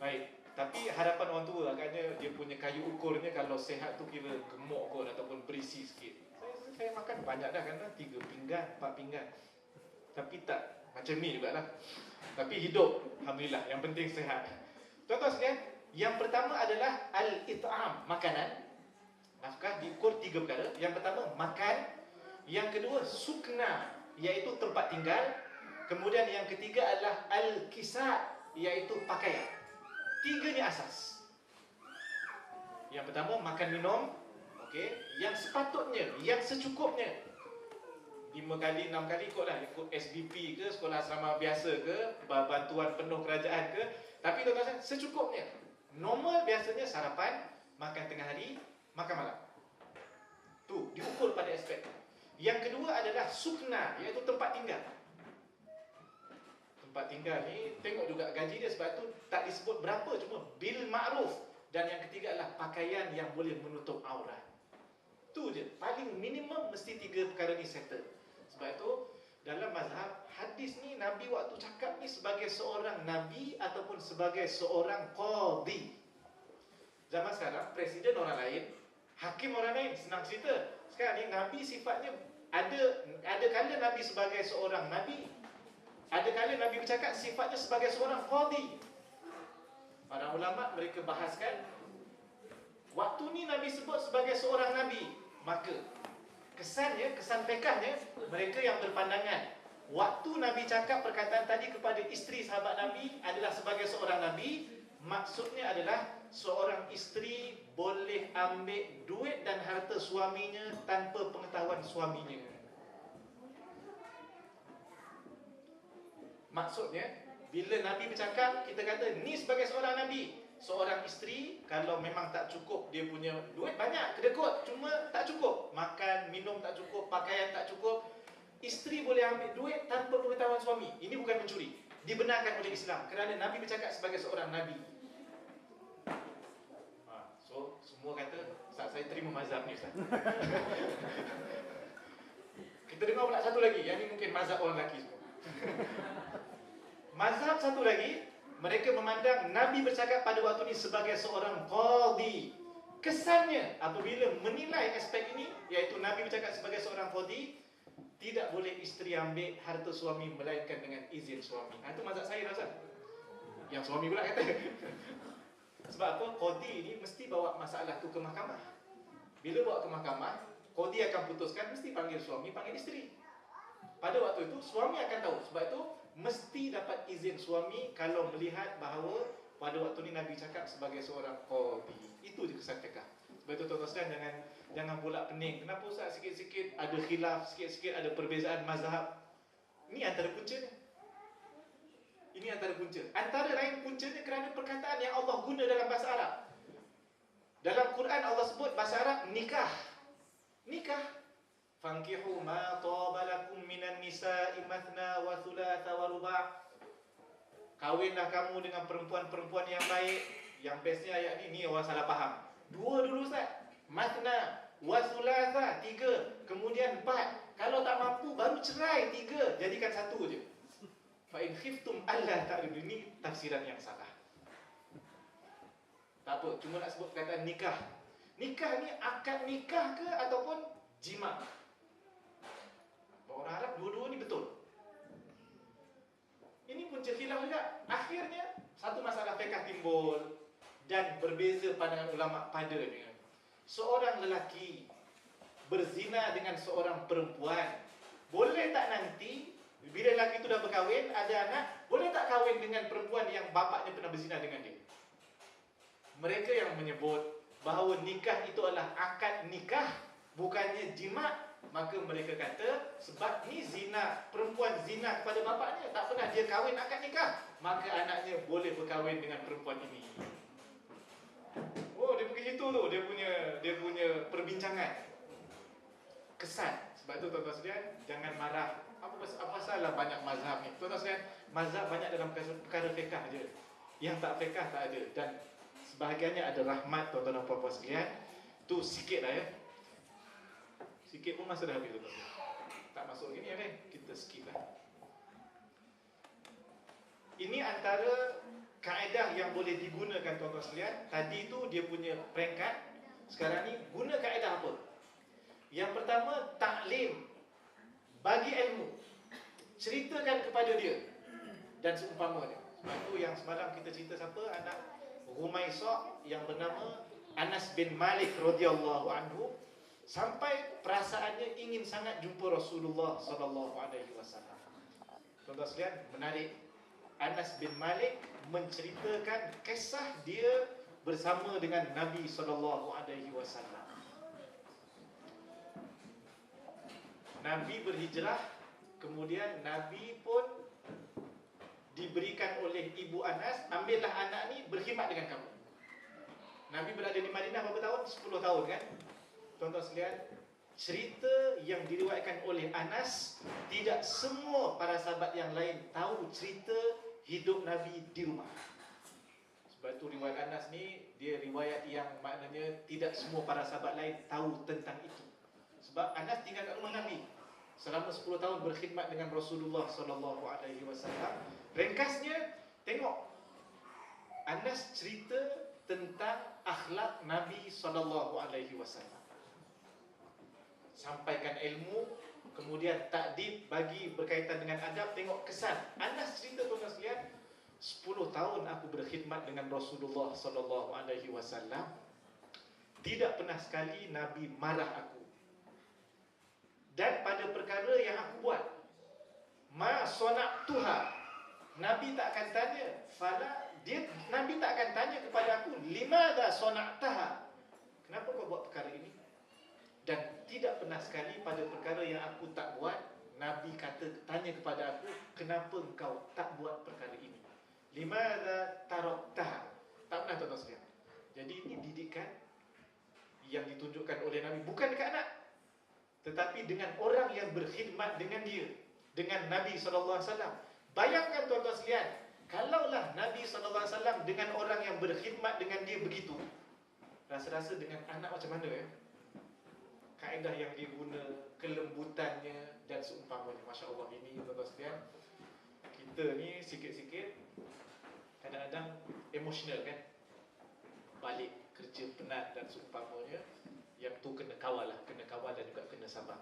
[SPEAKER 1] Baik, tapi harapan orang tua agaknya dia punya kayu ukurnya kalau sihat tu kira gemuk kot ataupun berisi sikit. Saya makan banyak dah kan, 3 pinggan, 4 pinggan. Tapi tak macam ni jugalah. Tapi hidup, alhamdulillah, yang penting sihat. Tuan-tuan sekalian, yang pertama adalah al-it'am, makanan. Nafkah diukur 3 perkara. Yang pertama, makan. Yang kedua, sukna, iaitu tempat tinggal. Kemudian yang ketiga adalah al-kisa', iaitu pakaian. 3 ni asas. Yang pertama, makan minum. Okey, yang sepatutnya, yang secukupnya. 5 kali, 6 kali ikutlah. Ikut SBP ke, sekolah asrama biasa ke, bantuan penuh kerajaan ke. Tapi tuan-tuan, secukupnya. Normal biasanya sarapan, makan tengah hari, makan malam. diukur pada aspek. Yang kedua adalah sukna, iaitu tempat tinggal. Tempat tinggal ni tengok juga gaji dia, sebab tu tak disebut berapa, cuma bil ma'ruf. Dan yang ketiga adalah pakaian yang boleh menutup aurat. Tu je, paling minimum mesti 3 perkara ni settle. Sebab itu dalam mazhab hadis ni, Nabi waktu cakap ni sebagai seorang Nabi ataupun sebagai seorang qadhi. Zaman sekarang presiden orang lain, hakim orang lain, senang cerita. Sekarang ni Nabi sifatnya ada kala Nabi sebagai seorang Nabi, ada kala Nabi bercakap sifatnya sebagai seorang qadhi. Para ulama mereka bahaskan, waktu ni Nabi sebut sebagai seorang Nabi, maka kesannya, kesan fiqahnya, mereka yang berpandangan waktu Nabi cakap perkataan tadi kepada isteri sahabat Nabi adalah sebagai seorang Nabi, maksudnya adalah seorang isteri boleh ambil duit dan harta suaminya tanpa pengetahuan suaminya. Maksudnya, bila Nabi bercakap, kita kata ni sebagai seorang Nabi. Seorang isteri, kalau memang tak cukup, dia punya duit banyak, kedekut, cuma tak cukup, makan, minum tak cukup, pakaian tak cukup, isteri boleh ambil duit tanpa pengetahuan suami. Ini bukan mencuri, dibenarkan oleh Islam, kerana Nabi bercakap sebagai seorang Nabi. So, semua kata, Ustaz, saya terima mazhab ni, Ustaz. Kita dengar pula satu lagi, yang ni mungkin mazhab orang lelaki semua. Mazhab satu lagi, mereka memandang Nabi bercakap pada waktu ini sebagai seorang qadhi. Kesannya apabila menilai aspek ini, iaitu Nabi bercakap sebagai seorang qadhi, tidak boleh isteri ambil harta suami melainkan dengan izin suami. Itu mazhab saya, Razak. Yang suami pula kata. Sebab apa? Qadhi ini mesti bawa masalah tu ke mahkamah. Bila bawa ke mahkamah, qadhi akan putuskan, mesti panggil suami, panggil isteri. Pada waktu itu suami akan tahu. Sebab itu mesti dapat izin suami kalau melihat bahawa pada waktu ni Nabi cakap sebagai seorang qadhi. Itu je kesan fiqh. Sebab itu tuan-tuan sekalian, jangan pula pening. Kenapa Ustaz sikit-sikit ada khilaf, sikit-sikit ada perbezaan mazhab? Ini antara puncanya. Ini antara punca. Antara lain puncanya kerana perkataan yang Allah guna dalam bahasa Arab. Dalam Quran Allah sebut bahasa Arab nikah. Nikah. Fankihu ma taba lakum minan nisa'i mathna wa thulatha wa ruba'. Kawinlah kamu dengan perempuan-perempuan yang baik. Yang bestnya ayat ni orang salah faham. 2 dulu Ustaz. Mathna wa thulatha, 3, kemudian 4. Kalau tak mampu baru cerai 3, jadikan 1 je. Fa in khiftum alla ta'dilu, ini tafsiran yang salah. Tak apa, cuma nak sebut perkataan nikah. Nikah ni akad nikah ke ataupun jima'? Orang Arab dua-dua ni betul. Ini punca khilaf juga. Akhirnya satu masalah fiqh timbul dan berbeza pandangan ulama padanya. Seorang lelaki berzina dengan seorang perempuan, boleh tak nanti bila lelaki itu dah berkahwin, ada anak, boleh tak kahwin dengan perempuan yang bapaknya pernah berzina dengan dia? Mereka yang menyebut bahawa nikah itu adalah akad nikah, bukannya jima'. Maka mereka kata, sebab ni zina, perempuan zina kepada bapaknya, tak pernah dia kahwin akad nikah, maka anaknya boleh berkahwin dengan perempuan ini. Oh, dia pergi situ tu, dia punya perbincangan. Kesan. Sebab tu tuan-tuan sekalian, jangan marah. Apa salah banyak mazhab ni? Tuan-tuan sekalian, mazhab banyak dalam perkara fiqh je. Yang tak fiqh tak ada. Dan sebahagiannya ada rahmat, tuan-tuan dan puan-puan sekalian. Tu sikit lah ya. Sikit pun masa dah habis tu. Tak masuk lagi ni, kita skip lah. Ini antara kaedah yang boleh digunakan tuan-tuan sekalian. Tadi tu dia punya peringkat. Sekarang ni guna kaedah apa? Yang pertama, taklim. Bagi ilmu. Ceritakan kepada dia dan seumpama dia. Sebab tu yang semalam kita cerita siapa? Anak Rumaisah yang bernama Anas bin Malik radhiyallahu anhu. Sampai perasaannya ingin sangat jumpa Rasulullah sallallahu alaihi wasallam. Tuan-tuan sekalian, menarik. Anas bin Malik menceritakan kisah dia bersama dengan Nabi sallallahu alaihi wasallam. Nabi berhijrah, kemudian Nabi pun diberikan oleh ibu Anas, ambillah anak ni berkhidmat dengan kamu. Nabi berada di Madinah berapa tahun? 10 tahun kan? Tuan-tuan sekalian, cerita yang diriwayatkan oleh Anas, tidak semua para sahabat yang lain tahu cerita hidup Nabi di rumah. Sebab tu riwayat Anas ni, dia riwayat yang maknanya tidak semua para sahabat lain tahu tentang itu. Sebab Anas tinggal kat rumah Nabi selama 10 tahun berkhidmat dengan Rasulullah SAW. Ringkasnya, tengok, Anas cerita tentang akhlak Nabi SAW. Sampaikan ilmu, kemudian takdib bagi berkaitan dengan adab. Tengok kesan Anas cerita, tuan-tuan sekalian, 10 tahun aku berkhidmat dengan Rasulullah SAW, tidak pernah sekali Nabi marah aku. Dan pada perkara yang aku buat, ma sona'tuha, Nabi tak akan tanya, Nabi tak akan tanya kepada aku, limadha sona'taha, kenapa kau buat perkara ini? Dan tidak pernah sekali pada perkara yang aku tak buat, Nabi tanya kepada aku, kenapa engkau tak buat perkara ini? Limadha taraktaha. Tak pernah, tuan-tuan sekalian. Jadi ini didikan yang ditunjukkan oleh Nabi, bukan dekat anak, tetapi dengan orang yang berkhidmat dengan dia, dengan Nabi SAW. Bayangkan, tuan-tuan sekalian, kalaulah Nabi SAW dengan orang yang berkhidmat dengan dia begitu, rasa-rasa dengan anak macam mana ya? Kaedah yang dia guna, kelembutannya dan seumpamanya. Masya Allah, ini tuan-tuan sekalian, kita ni sikit-sikit kadang-kadang emosional kan, balik kerja penat dan seumpamanya. Yang tu kena kawal lah, kena kawal dan juga kena sabar.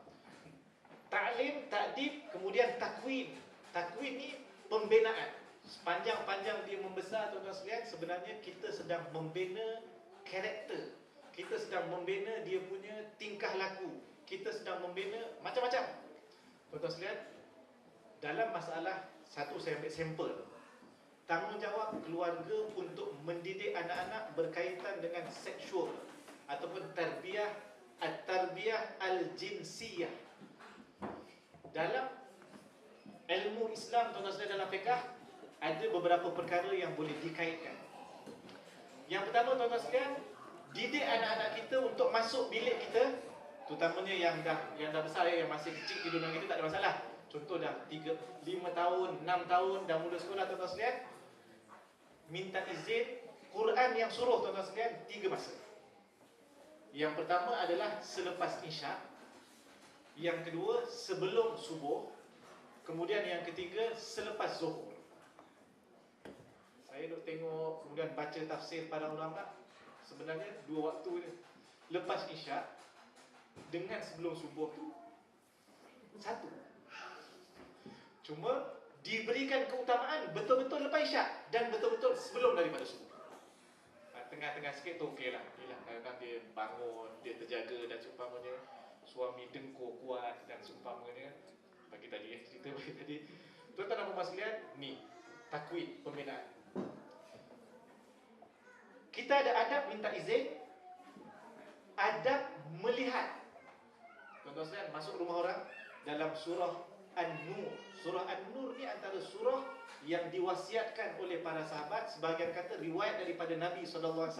[SPEAKER 1] Ta'lim, takdib, kemudian takwin. Takwin ni pembinaan. Sepanjang-panjang dia membesar, tuan-tuan sekalian, sebenarnya kita sedang membina karakter, kita sedang membina dia punya tingkah laku, kita sedang membina macam-macam. Tuan-tuan sekalian, dalam masalah satu, saya ambil sampel, tanggungjawab keluarga untuk mendidik anak-anak berkaitan dengan seksual ataupun tarbiyah al-jinsiyah. Dalam ilmu Islam, tuan-tuan sekalian, dalam fiqh ada beberapa perkara yang boleh dikaitkan. Yang pertama, tuan-tuan sekalian, didik anak-anak kita untuk masuk bilik kita, terutamanya yang dah besar, yang masih kecil di dunia kita tak ada masalah. Contoh dah 3, 5 tahun, 6 tahun dah mula sekolah, tuan-tuan sekalian, minta izin. Quran yang suruh, tuan-tuan sekalian, 3 masa. Yang pertama adalah selepas isyak, yang kedua sebelum subuh, kemudian yang ketiga selepas zuhur. Saya duk tengok, kemudian baca tafsir para ulama, sebenarnya 2 waktu ni. Lepas isyak dengan sebelum subuh tu satu. Cuma diberikan keutamaan betul-betul lepas isyak dan betul-betul sebelum daripada subuh. Tengah-tengah sikit tu okey lah. Kadang-kadang dia bangun, dia terjaga dan seumpamanya, suami dengkur kuat dan seumpamanya. Bagi tadi cerita bagi tadi. Tuan-tuan dan puan sekalian, ni takwid, pembinaan. Kita ada adab minta izin, adab melihat. Tuan-tuan sekalian, masuk rumah orang dalam surah An-Nur. Surah An-Nur ni antara surah yang diwasiatkan oleh para sahabat. Sebahagian kata riwayat daripada Nabi SAW,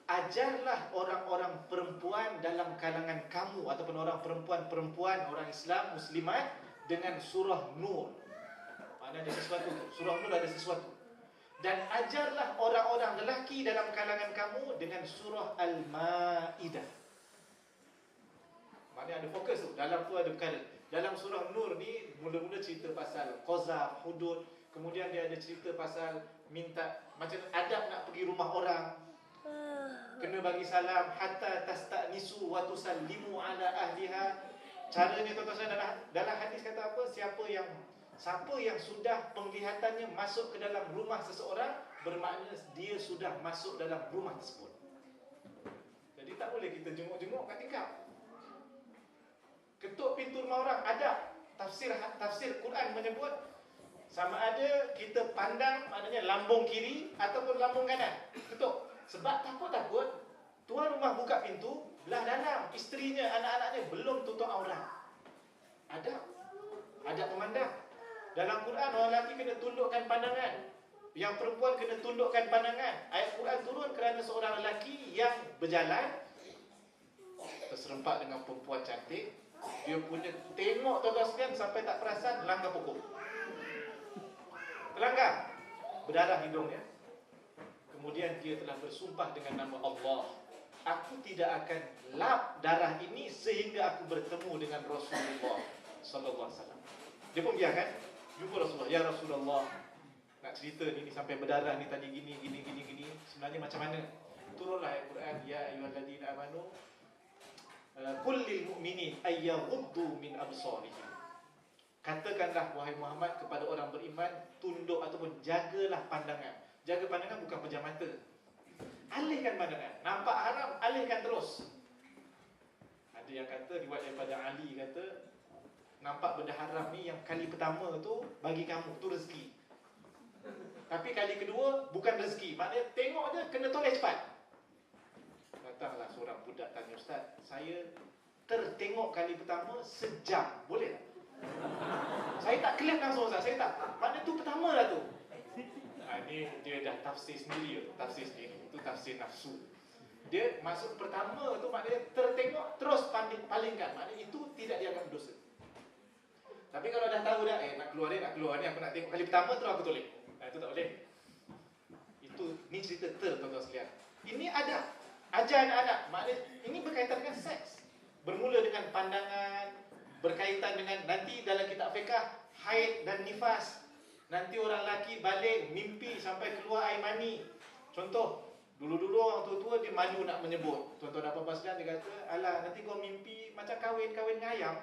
[SPEAKER 1] ajarlah orang-orang perempuan dalam kalangan kamu ataupun orang perempuan-perempuan, orang Islam, muslimat, dengan surah Nur. Mana ada sesuatu, surah Nur ada sesuatu. Dan ajarlah orang-orang lelaki dalam kalangan kamu dengan surah Al-Ma'idah. Mana ada fokus tu, dalam tu ada perkara. Dalam surah Nur ni mula-mula cerita pasal qazaf, hudud, kemudian dia ada cerita pasal minta macam adab nak pergi rumah orang, kena bagi salam, hatta tastanisu wa tusallimu ala ahliha. Caranya, tuan-tuan, dalam hadis kata apa? Siapa yang sudah penglihatannya masuk ke dalam rumah seseorang, bermakna dia sudah masuk dalam rumah tersebut. Jadi tak boleh kita jenguk-jenguk kat tingkap, ketuk pintu rumah orang. Ada tafsir Quran menyebut sama ada kita pandang, maknanya lambung kiri ataupun lambung kanan, ketuk. Sebab takut-takut tuan rumah buka pintu, belah dalam isterinya, anak-anaknya belum tutup aurat. Ada pemandang. Dalam Quran, orang lelaki kena tundukkan pandangan, yang perempuan kena tundukkan pandangan. Ayat Quran turun kerana seorang lelaki yang berjalan berserempak dengan perempuan cantik, dia punya tengok tuan-tuan sekalian sampai tak perasan, langgar pokok. Terlanggar, berdarah hidungnya. Kemudian dia telah bersumpah dengan nama Allah, aku tidak akan lap darah ini sehingga aku bertemu dengan Rasulullah sallallahu alaihi wasallam. Dia pun biarkan jumpa Rasulullah. Ya Rasulullah, nak cerita ni sampai berdarah ni tadi gini. Sebenarnya macam mana? Turunlah ayat Quran, ya ayyuhalladzina amanu qul lil mu'minin ayyaghuddu min absarihim. Katakanlah wahai Muhammad kepada orang beriman, tunduk ataupun jagalah pandangan. Jaga pandangan bukan pejam mata. Alihkan pandangan. Nampak haram, alihkan terus. Ada yang kata, riwayat daripada Ali kata, nampak benda haram ni yang kali pertama tu bagi kamu, tu rezeki. Tapi kali kedua bukan rezeki. Maknanya tengok je, kena toleh cepat. Datanglah seorang budak tanya, Ustaz, saya tertengok kali pertama sejam, boleh tak? Saya tak kelihatan langsung, Ustaz, saya tak. Maknanya tu pertama lah tu. Ini dia dah tafsir sendiri. Itu tafsir nafsu. Dia maksud pertama tu maknanya tertengok terus palingkan. Maknanya itu tidak dianggap dosa. Tapi kalau dah tahu dah, nak keluar ni, aku nak tengok kali pertama terus aku toleh. Itu tak boleh. Ni cerita tuan-tuan sekalian. Ini ada ajar anak-anak. Maknanya ini berkaitan dengan seks. Bermula dengan pandangan, berkaitan dengan nanti dalam kitab fiqh haid dan nifas. Nanti orang lelaki balik mimpi sampai keluar air mani. Contoh, dulu-dulu orang tua-tua dia malu nak menyebut. Tuan-tuan dan puan-puan sekalian, dia kata, alah nanti kau mimpi macam kahwin dengan ayam.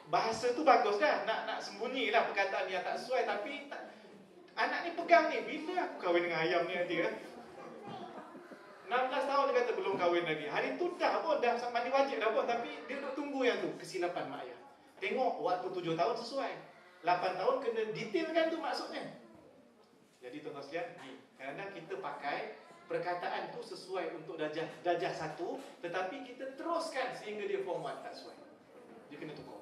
[SPEAKER 1] Bahasa tu bagus dah, nak sembunyilah perkataan yang tak sesuai. Tapi anak ni pegang ni, bila aku kahwin dengan ayam ni nanti 16 tahun dia kata belum kahwin lagi. Hari tu dah mandi wajib dah pun. Tapi dia duduk tunggu yang tu, kesilapan mak ayah. Tengok waktu 7 tahun sesuai, 8 tahun kena detailkan tu maksudnya. Jadi tuan-tuan sekalian, kadang-kadang kita pakai perkataan tu sesuai untuk darjah 1, tetapi kita teruskan sehingga dia form 1 tak sesuai. Dia kena tukar.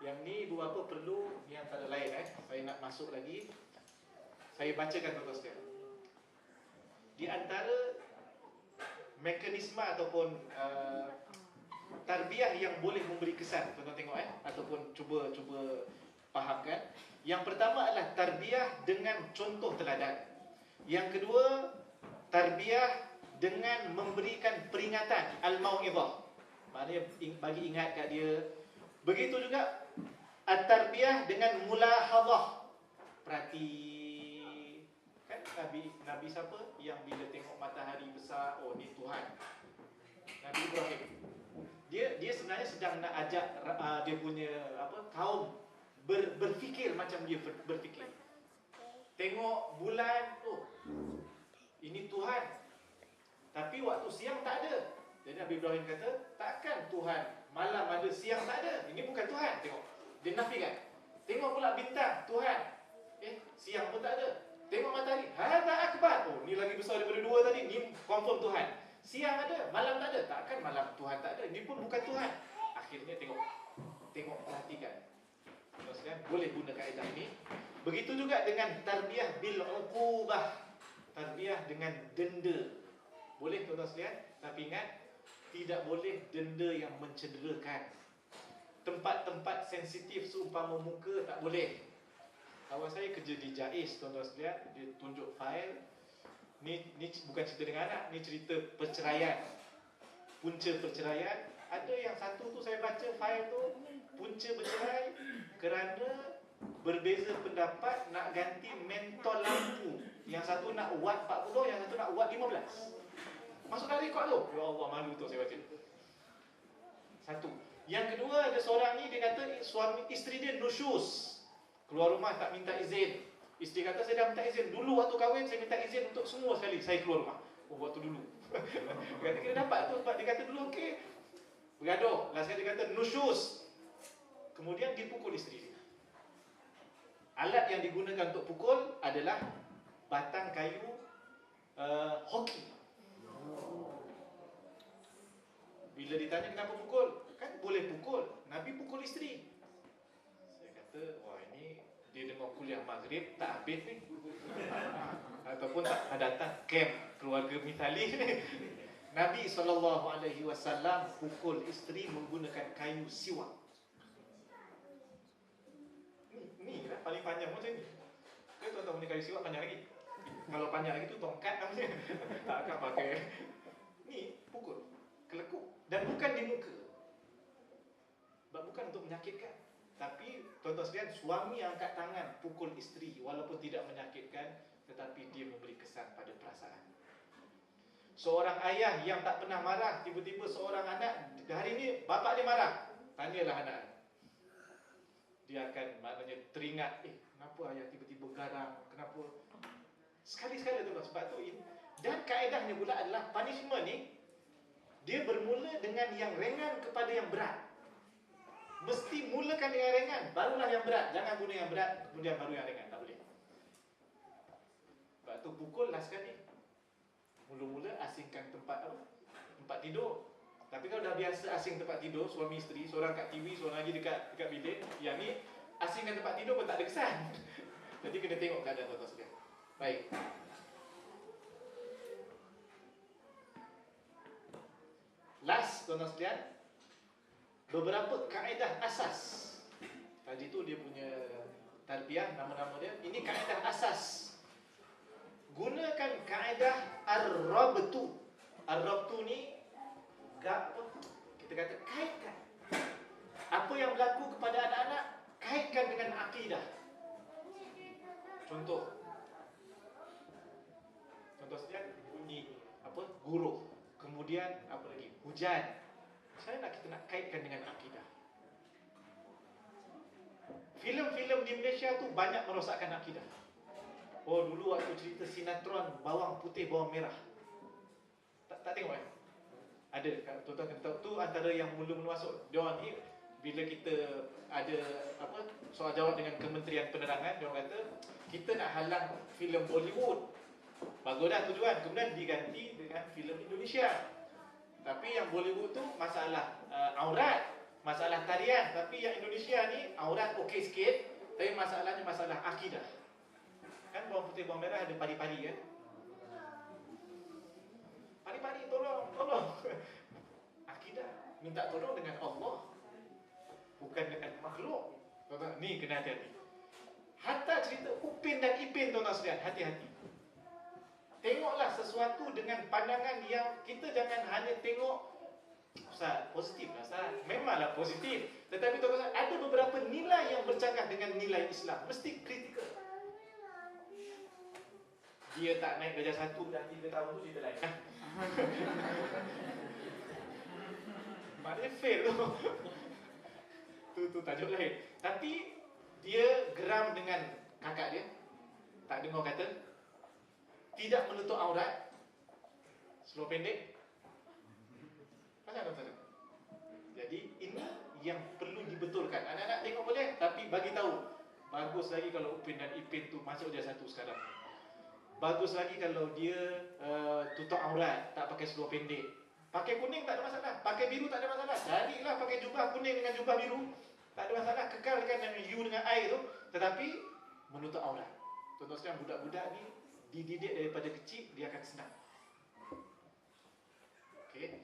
[SPEAKER 1] Yang ni beberapa perlu, ni antara lain saya nak masuk lagi. Saya bacakan tuan-tuan sekalian. Di antara mekanisme ataupun tarbiyah yang boleh memberi kesan, tuan-tuan tengok ataupun cuba fahamkan. Yang pertama adalah tarbiyah dengan contoh teladan. Yang kedua, tarbiyah dengan memberikan peringatan, al-mau'izah. Maknanya bagi ingat kat dia. Begitu juga at-tarbiyah dengan mulahadhah. Perhati. Kan Nabi siapa yang bila tengok matahari besar, oh ni Tuhan. Nabi Ibrahim. Dia sebenarnya sedang nak ajak dia punya kaum berfikir macam dia berfikir. Tengok bulan, oh ini Tuhan. Tapi waktu siang tak ada. Jadi Nabi Ibrahim kata, takkan Tuhan malam ada, siang tak ada. Ini bukan Tuhan. Tengok, dia nafikan. Tengok pula bintang, Tuhan. Siang pun tak ada. Tengok matahari, hadza akbar. Oh, ni lagi besar daripada dua tadi. Ni confirm Tuhan. Siang ada, malam tak ada. Takkan malam Tuhan tak ada. Ini pun bukan Tuhan. Akhirnya tengok, perhatikan. Maksudnya boleh guna kaedah ini. Begitu juga dengan tarbiyah bil uqubah. Tarbiyah dengan denda. Boleh tuan-tuan sekalian, tapi ingat, tidak boleh denda yang mencederakan. Tempat-tempat sensitif seumpama muka tak boleh. Kawan saya kerja di JAIS, tuan-tuan sekalian, dia tunjuk fail. Ni bukan cerita dengan anak, ni cerita perceraian. Punca perceraian. Ada yang satu tu saya baca fail tu, punca bercerai kerana berbeza pendapat nak ganti mentol lampu. Yang satu nak watt 40, yang satu nak watt 15. Masuk dalam rekod tu. Ya Allah, malu tu saya baca. Satu. Yang kedua, ada seorang ni, dia kata suami isteri dia nusyus. Keluar rumah tak minta izin. Isteri kata, saya dah minta izin. Dulu waktu kahwin, saya minta izin untuk semua sekali saya keluar rumah. Oh, waktu dulu. Dia kata, kita dapat tu sebab dia kata dulu okey. Bergaduh. Last kali dia kata nusyus. Kemudian dipukul isteri dia. Alat yang digunakan untuk pukul adalah batang kayu hoki. Bila ditanya kenapa pukul, kan boleh pukul. Nabi pukul isteri. Saya kata, wah ini dia dengar kuliah maghrib tak habis ni. Ataupun tak datang camp keluarga Mithali. Nabi SAW pukul isteri menggunakan kayu siwak. Ni lah paling panjang macam ni. Kau tuan-tuan punya kayu siwak panjang lagi. Kalau panjang lagi tu tongkat namanya. Tak akan pakai. Ni pukul, kelekuk. Dan bukan di muka. Bukan untuk menyakitkan. Tapi tuan-tuan sekalian, suami angkat tangan pukul isteri walaupun tidak menyakitkan, tetapi dia memberi kesan pada perasaan. Seorang ayah yang tak pernah marah, tiba-tiba seorang anak, hari ini bapak dia marah, tanyalah anak. Dia akan maknanya teringat, kenapa ayah tiba-tiba garang, kenapa? Sekali-sekala tu, sebab tu. Dan kaedahnya pula adalah punishment ni, dia bermula dengan yang ringan kepada yang berat. Mesti mulakan dengan ringan, barulah yang berat. Jangan guna yang berat, kemudian baru yang ringan. Tak boleh. Sebab tu pukul lah sekali. Mula-mula asingkan tempat tempat tidur. Tapi kalau dah biasa asing tempat tidur, suami isteri, seorang kat TV, seorang lagi dekat bilik, yang ni asingkan tempat tidur pun tak ada kesan. Jadi kena tengok keadaan tuan-tuan sekalian. Baik. Last tuan-tuan sekalian, beberapa kaedah asas. Tadi tu dia punya tarbiyah, nama-nama dia. Ini kaedah asas. Gunakan kaedah ar-rabtu. Ar-rabtu ni kita kata kaitkan. Apa yang berlaku kepada anak-anak, kaitkan dengan akidah. Contoh sekalian, bunyi guru. Kemudian apa lagi? Hujan. Kita nak kaitkan dengan akidah. Filem-filem di Malaysia tu banyak merosakkan akidah. Dulu waktu cerita sinetron bawang putih bawang merah. Tak tengok kan? Ada, tuan-tuan kena tahu tu antara yang mula-mula masuk. Diorang ni bila kita ada soal jawab dengan Kementerian Penerangan, diorang kata kita nak halang filem Bollywood. Bagus dah tujuan. Kemudian diganti dengan filem Indonesia. Tapi yang Bollywood tu masalah aurat, masalah tarian. Tapi yang Indonesia ni aurat okey sikit, tapi masalahnya masalah akidah. Kan bawang putih bawang merah ada pari-pari kan? Pari-pari tolong. Akidah minta tolong dengan Allah, bukan dengan makhluk. Tuan-tuan, ni kena hati-hati. Hatta cerita Upin dan Ipin, tuan-tuan sekalian, hati-hati. Tengoklah sesuatu dengan pandangan yang kita jangan hanya tengok Ustaz, positif lah Ustaz. Memanglah positif. Tetapi tuan-tuan, ada beberapa nilai yang bercanggah dengan nilai Islam. Mesti kritikal. Dia tak naik darjah 1 dah 3 tahun tu cerita lain. Maknanya fail tu. Tu tajuk lain. Tapi dia geram dengan kakak dia. Tak dengar kata. Tidak menutup aurat. Seluar pendek. Macam mana? Jadi ini yang perlu dibetulkan. Anak-anak tengok boleh, tapi bagi tahu. Bagus lagi kalau Upin dan Ipin tu masuk darjah 1 sekarang. Bagus lagi kalau dia tutup aurat, tak pakai seluar pendek. Pakai kuning tak ada masalah, pakai biru tak ada masalah. Carilah pakai jubah kuning dengan jubah biru, tak ada masalah. Kekalkan dengan U dengan I tu. Tetapi menutup aurat. Tuan-tuan sekalian, budak-budak ni dididik daripada kecil, dia akan senang. Okey.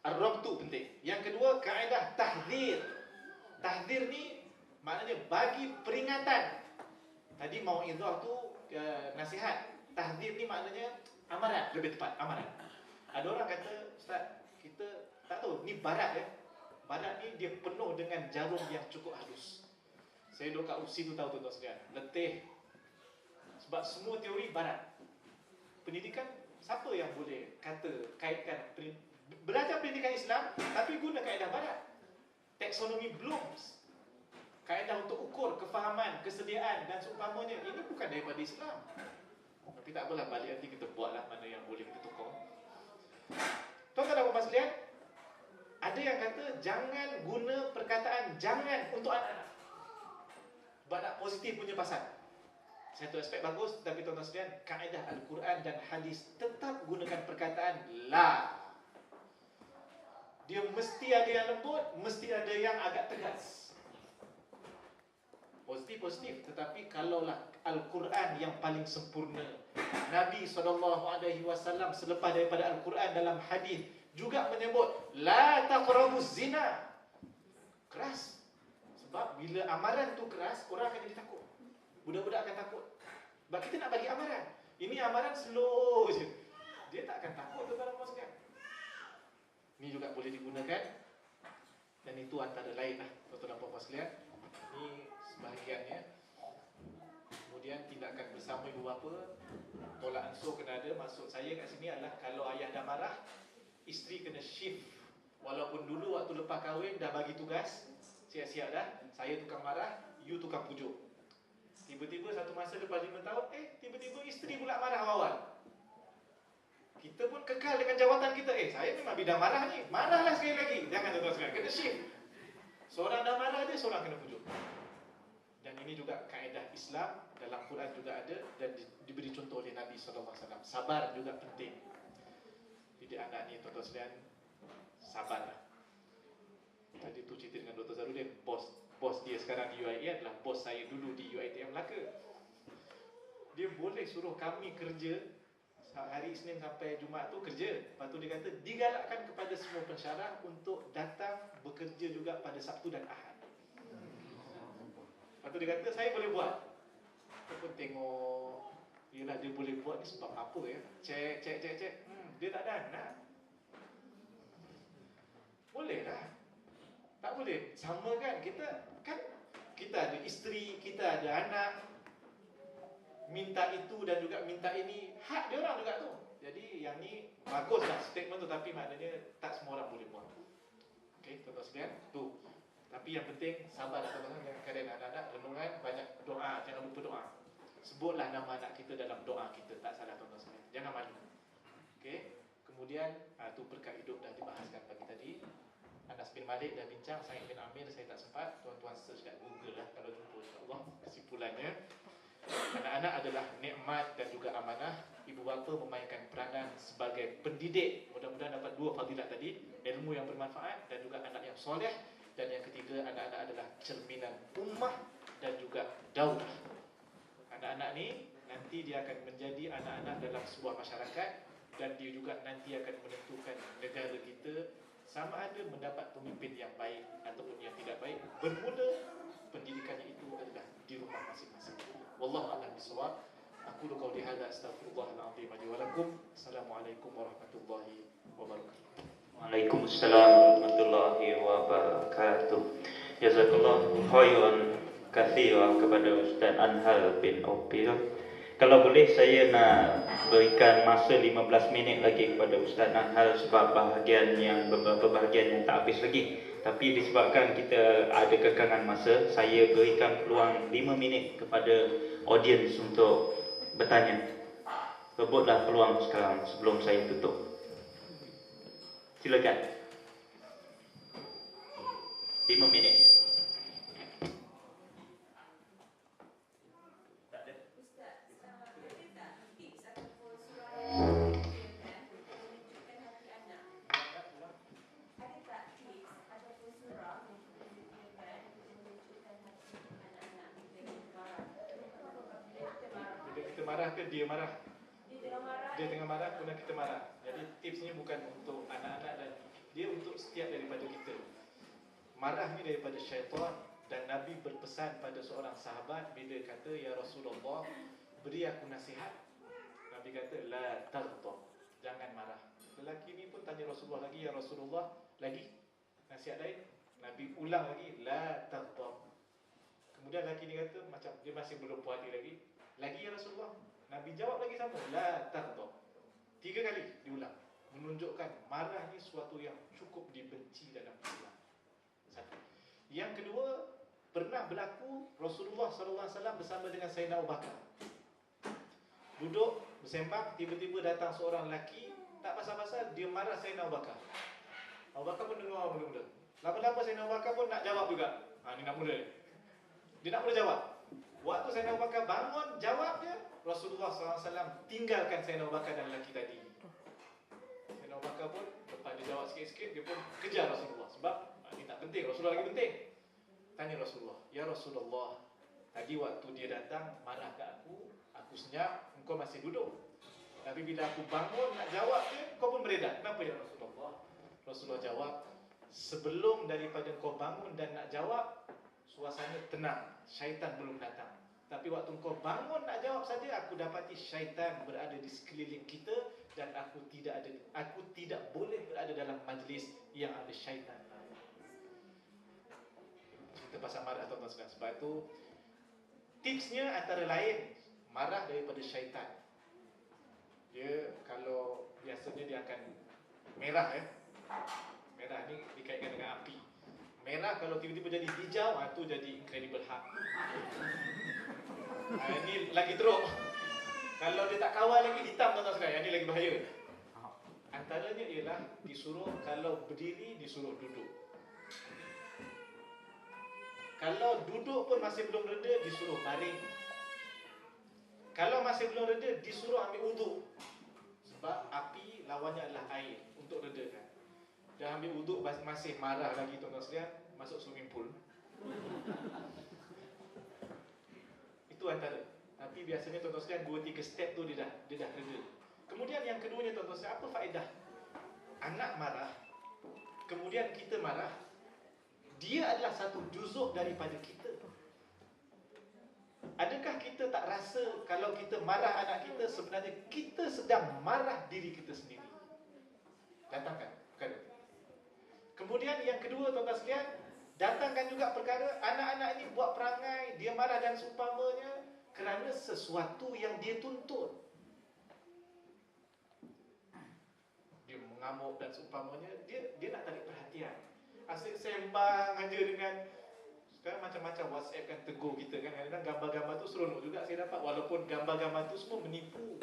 [SPEAKER 1] Ar-rabtu penting. Yang kedua, kaedah tahdzir. Tahdzir ni maknanya bagi peringatan. Tadi mauizah tu nasihat. Tahdzir ni maknanya amaran, lebih tepat amaran. Ada orang kata, Ustaz, kita tak tahu, ni barat ya. Barat ni dia penuh dengan jarum yang cukup halus. Saya duduk kat UPSI tu tahu tuan-tuan sekalian, letih. Sebab semua teori barat. Pendidikan, siapa yang boleh kata kaitkan belajar pendidikan Islam tapi guna kaedah barat? Taksonomi Bloom's, kaedah untuk ukur kefahaman, kesediaan dan seumpamanya. Ini bukan daripada Islam. Tapi tak apalah, balik nanti kita buatlah mana yang boleh kita tukar. Tuan-tuan dan puan sekalian, ada yang kata jangan guna perkataan jangan untuk anak-anak. Sebab nak positif punya pasal. Satu aspek bagus, tapi tuan-tuan sekalian, kaedah Al-Quran dan hadis tetap gunakan perkataan la. Dia mesti ada yang lembut, mesti ada yang agak tegas. Positif, tetapi kalaulah Al-Quran yang paling sempurna. Nabi SAW selepas daripada Al-Quran dalam hadis juga menyebut la taqrabuz zina. Keras. Sebab bila amaran tu keras, orang akan jadi takut. Budak-budak akan takut. Sebab kita nak bagi amaran. Ini amaran slow je. Dia tak akan takut tuan-tuan dan puan-puan. Ini juga boleh digunakan. Dan itu antara lain lah tuan-tuan dan puan-puan sekalian. Ini sebahagiannya. Kemudian tindakan bersama ibu bapa, tolak ansur kena ada. Maksud saya kat sini adalah kalau ayah dah marah, isteri kena shift. Walaupun dulu waktu lepas kahwin dah bagi tugas, siap-siap dah, saya tukang marah, you tukang pujuk. Tiba-tiba satu masa lepas 5 tahun, tiba-tiba isteri pula marah awal. Kita pun kekal dengan jawatan kita. Saya memang bidang marah ni, marahlah sekali lagi. Jangan tuan-tuan sekalian, kena shift. Seorang dah marah dia, seorang kena pujuk. Dan ini juga kaedah Islam, dalam Quran juga ada dan diberi contoh oleh Nabi SAW. Sabar juga penting. Jadi anak ni tuan-tuan sekalian, sabarlah. Tadi tu cerita dengan Dr. Zarudin, bos dia sekarang di UIA adalah bos saya dulu di UiTM Melaka. Dia boleh suruh kami kerja hari Isnin sampai Jumaat tu kerja. Lepas tu dia kata digalakkan kepada semua pensyarah untuk datang bekerja juga pada Sabtu dan Ahad. Lepas tu dia kata saya boleh buat. Kita pun tengok, yelah dia boleh buat ni sebab apa ya? Cek. Dia tak ada anak. Boleh lah. Tak boleh. Sama kan? Kita ada isteri, kita ada anak. Minta itu dan juga minta ini, hak dia orang juga tu. Jadi yang ni baguslah statement tu, tapi maknanya tak semua orang boleh buat. Okey, tuan-tuan sekalian, tu. Tapi yang penting sabarlah tuan-tuan, jangan keadaan anak-anak renungan, banyak doa, jangan lupa doa. Sebutlah nama anak kita dalam doa kita, tak salah tuan-tuan sekalian. Jangan malu. Okey. Kemudian tu berkat hidup dah dibahaskan pagi tadi. Anas bin Malik dah bincang, Said bin Amir saya tak sempat. Tuan-tuan search kat Google lah kalau jumpa, insya-Allah. Kesimpulannya, anak-anak adalah nikmat dan juga amanah. Ibu bapa memainkan peranan sebagai pendidik. Mudah-mudahan dapat dua fadilat tadi, ilmu yang bermanfaat dan juga anak yang soleh. Dan yang ketiga, anak-anak adalah cerminan ummah dan juga daulah. Anak-anak ni nanti dia akan menjadi anak-anak dalam sebuah masyarakat, dan dia juga nanti akan menentukan negara kita sama ada mendapat pemimpin yang baik ataupun yang tidak baik. Bermula pendidikannya itu adalah di rumah masing-masing. Wallahu a'lam bishawab. Aku qauli hadza astaghfirullahal azim li wa lakum. Assalamualaikum warahmatullahi wabarakatuh.
[SPEAKER 2] Waalaikumsalam warahmatullahi wabarakatuh. Jazakallahu khairan katsiran kepada Ustaz Anhal bin Opil. Kalau boleh saya nak berikan masa 15 minit lagi kepada Ustaz Anhal sebab beberapa bahagian yang tak habis lagi. Tapi disebabkan kita ada kekangan masa, saya berikan peluang 5 minit kepada audiens untuk bertanya. Rebutlah peluang sekarang sebelum saya tutup. Silakan. 5 minit.
[SPEAKER 1] Dia marah. Dia tengah marah, kemudian kita marah. Jadi tipsnya bukan untuk anak-anak dan dia untuk setiap daripada kita. Marah ni daripada syaitan, dan Nabi berpesan pada seorang sahabat bila kata, ya Rasulullah, beri aku nasihat. Nabi kata, la taghdab, jangan marah. Lelaki ni pun tanya Rasulullah lagi, ya Rasulullah, lagi nasihat lain. Nabi ulang lagi, la taghdab. Kemudian lelaki ni kata, macam dia masih belum puas hati lagi, ya Rasulullah. Nabi jawab lagi sama, la taghdab. 3 kali diulang, menunjukkan marah ni suatu yang cukup dibenci dalam Islam. Satu. Yang kedua, pernah berlaku Rasulullah SAW bersama dengan Sayyidina Abu Bakar. Duduk bersembang, tiba-tiba datang seorang lelaki, tak pasal-pasal dia marah Sayyidina Abu Bakar. Abu Bakar pun dengar mula-mula. Lama-lama Sayyidina Abu Bakar pun nak jawab juga. Ni nak mula. Dia nak mula jawab. Waktu Sayyidina Abu Bakar bangun jawab dia, Rasulullah SAW tinggalkan Sayyidina Abu Bakar dan lelaki tadi. Sayyidina Abu Bakar pun lepas dia jawab sikit-sikit, dia pun kejar Rasulullah. Sebab ini tak penting, Rasulullah lagi penting. Tanya Rasulullah, ya Rasulullah, Tadi waktu dia datang marah ke aku senyap, engkau masih duduk. Tapi bila aku bangun nak jawab dia, kau pun beredar. Kenapa ya Rasulullah? Rasulullah jawab, sebelum daripada kau bangun dan nak jawab, suasana tenang, syaitan belum datang. Tapi waktu kau bangun nak jawab saja, aku dapati syaitan berada di sekeliling kita dan aku tidak boleh berada dalam majlis yang ada syaitan. Cerita pasal marah tuan-tuan sekalian. Sebab itu tipsnya antara lain marah daripada syaitan. Dia kalau biasanya dia akan merah merah ni dikaitkan dengan api. Merah kalau tiba-tiba jadi hijau, itu jadi Incredible Hulk. Ini lagi teruk. Kalau dia tak kawal lagi hitam tuan-tuan sekalian, ini lagi bahaya. Antaranya ialah disuruh kalau berdiri disuruh duduk. Kalau duduk pun masih belum reda, disuruh baring. Kalau masih belum reda, disuruh ambil wuduk. Sebab api lawannya adalah air untuk redakan. Dah ambil wuduk masih marah lagi tuan-tuan sekalian, masuk swimming pool. Itu antara. Tapi biasanya tuan-tuan sekalian 2-3 step tu dia dah reda. Kemudian yang keduanya tuan-tuan sekalian, apa faedah? Anak marah, kemudian kita marah. Dia adalah satu juzuk daripada kita. Adakah kita tak rasa kalau kita marah anak kita, sebenarnya kita sedang marah diri kita sendiri? Datangkan perkara. Kemudian yang kedua tuan-tuan sekalian, datangkan juga perkara anak-anak ini buat perangai, dia marah dan seumpamanya kerana sesuatu yang dia tuntut. Dia mengamuk dan seumpamanya, dia nak tarik perhatian. Asyik sembang aja dengan sekarang macam-macam WhatsApp kan tegur kita kan. Kadang-kadang gambar-gambar tu seronok juga saya dapat, walaupun gambar-gambar tu semua menipu.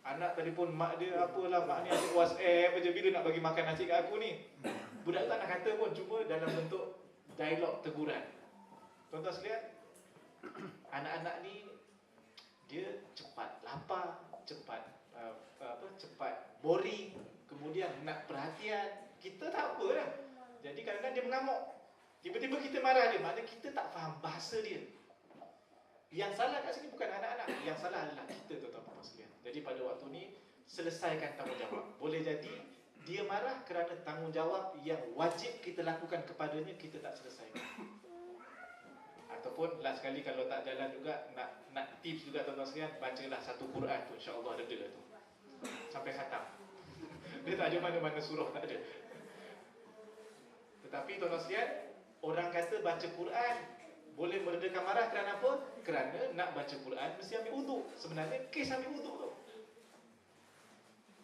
[SPEAKER 1] Anak telefon mak dia, apalah mak ni asyik WhatsApp aja, bila nak bagi makan nasi kat aku ni. Budak tu tak nak kata pun, cuma dalam bentuk dialog teguran. Tuan-tuan sekalian, anak-anak ni dia cepat lapar, cepat cepat boring, kemudian nak perhatian. Kita tak apa dah. Jadi kadang-kadang dia mengamuk. Tiba-tiba kita marah dia, maknanya kita tak faham bahasa dia. Yang salah kat sini bukan anak-anak, yang salah adalah kita tuan-tuan sekalian. Jadi pada waktu ni selesaikan tanggungjawab. Boleh jadi dia marah kerana tanggungjawab yang wajib kita lakukan kepadanya kita tak selesaikan. Ataupun last sekali kalau tak jalan juga, nak tips juga tuan-tuan sekalian, bacalah satu Quran tu, insya-Allah reda tu. Sampai khatam. Dia tak ada mana-mana surah, tak ada. Tetapi tuan-tuan sekalian, orang kata baca Quran boleh meredakan marah kerana apa? Kerana nak baca Quran mesti ambil wuduk. Sebenarnya kes ambil wuduk tu.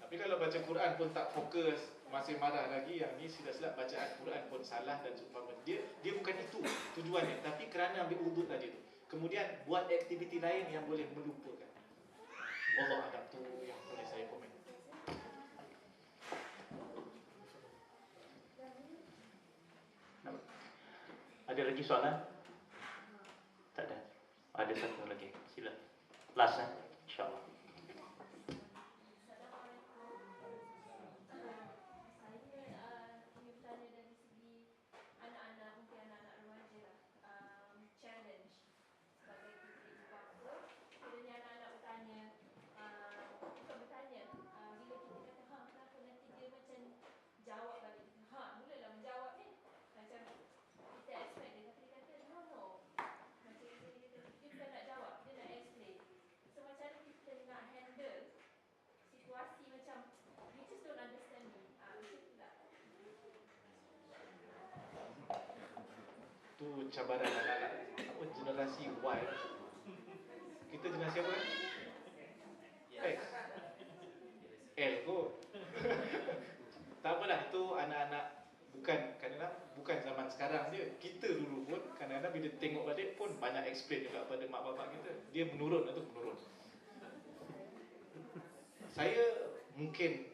[SPEAKER 1] Tapi kalau baca Quran pun tak fokus, masih marah lagi, yang ni silap-silap bacaan Quran pun salah dan seumpama. Dia bukan itu tujuannya, tapi kerana ambil wuduk tadi tu. Kemudian buat aktiviti lain yang boleh melupakan. Allah Adam tu yang boleh saya komen.
[SPEAKER 2] Ada lagi soalan? Tak ada. Ada satu lagi. Sila. Last insya-Allah.
[SPEAKER 3] Jawab balik. Mulalah menjawab ni. Macam kita expect dia, tapi dia kata no. Macam dia bukan nak jawab, dia nak explain. So macam mana kita nak handle situasi macam you just don't understand me. Macam tu tak?
[SPEAKER 1] Tu cabaran anak-anak apa generasi Y. Kita generasi apa? X. L kot. Tak apalah, itu anak-anak bukan zaman sekarang dia. Kita dulu pun kadang-kadang bila tengok balik pun banyak explain juga pada mak bapak kita. Dia menurun. Saya mungkin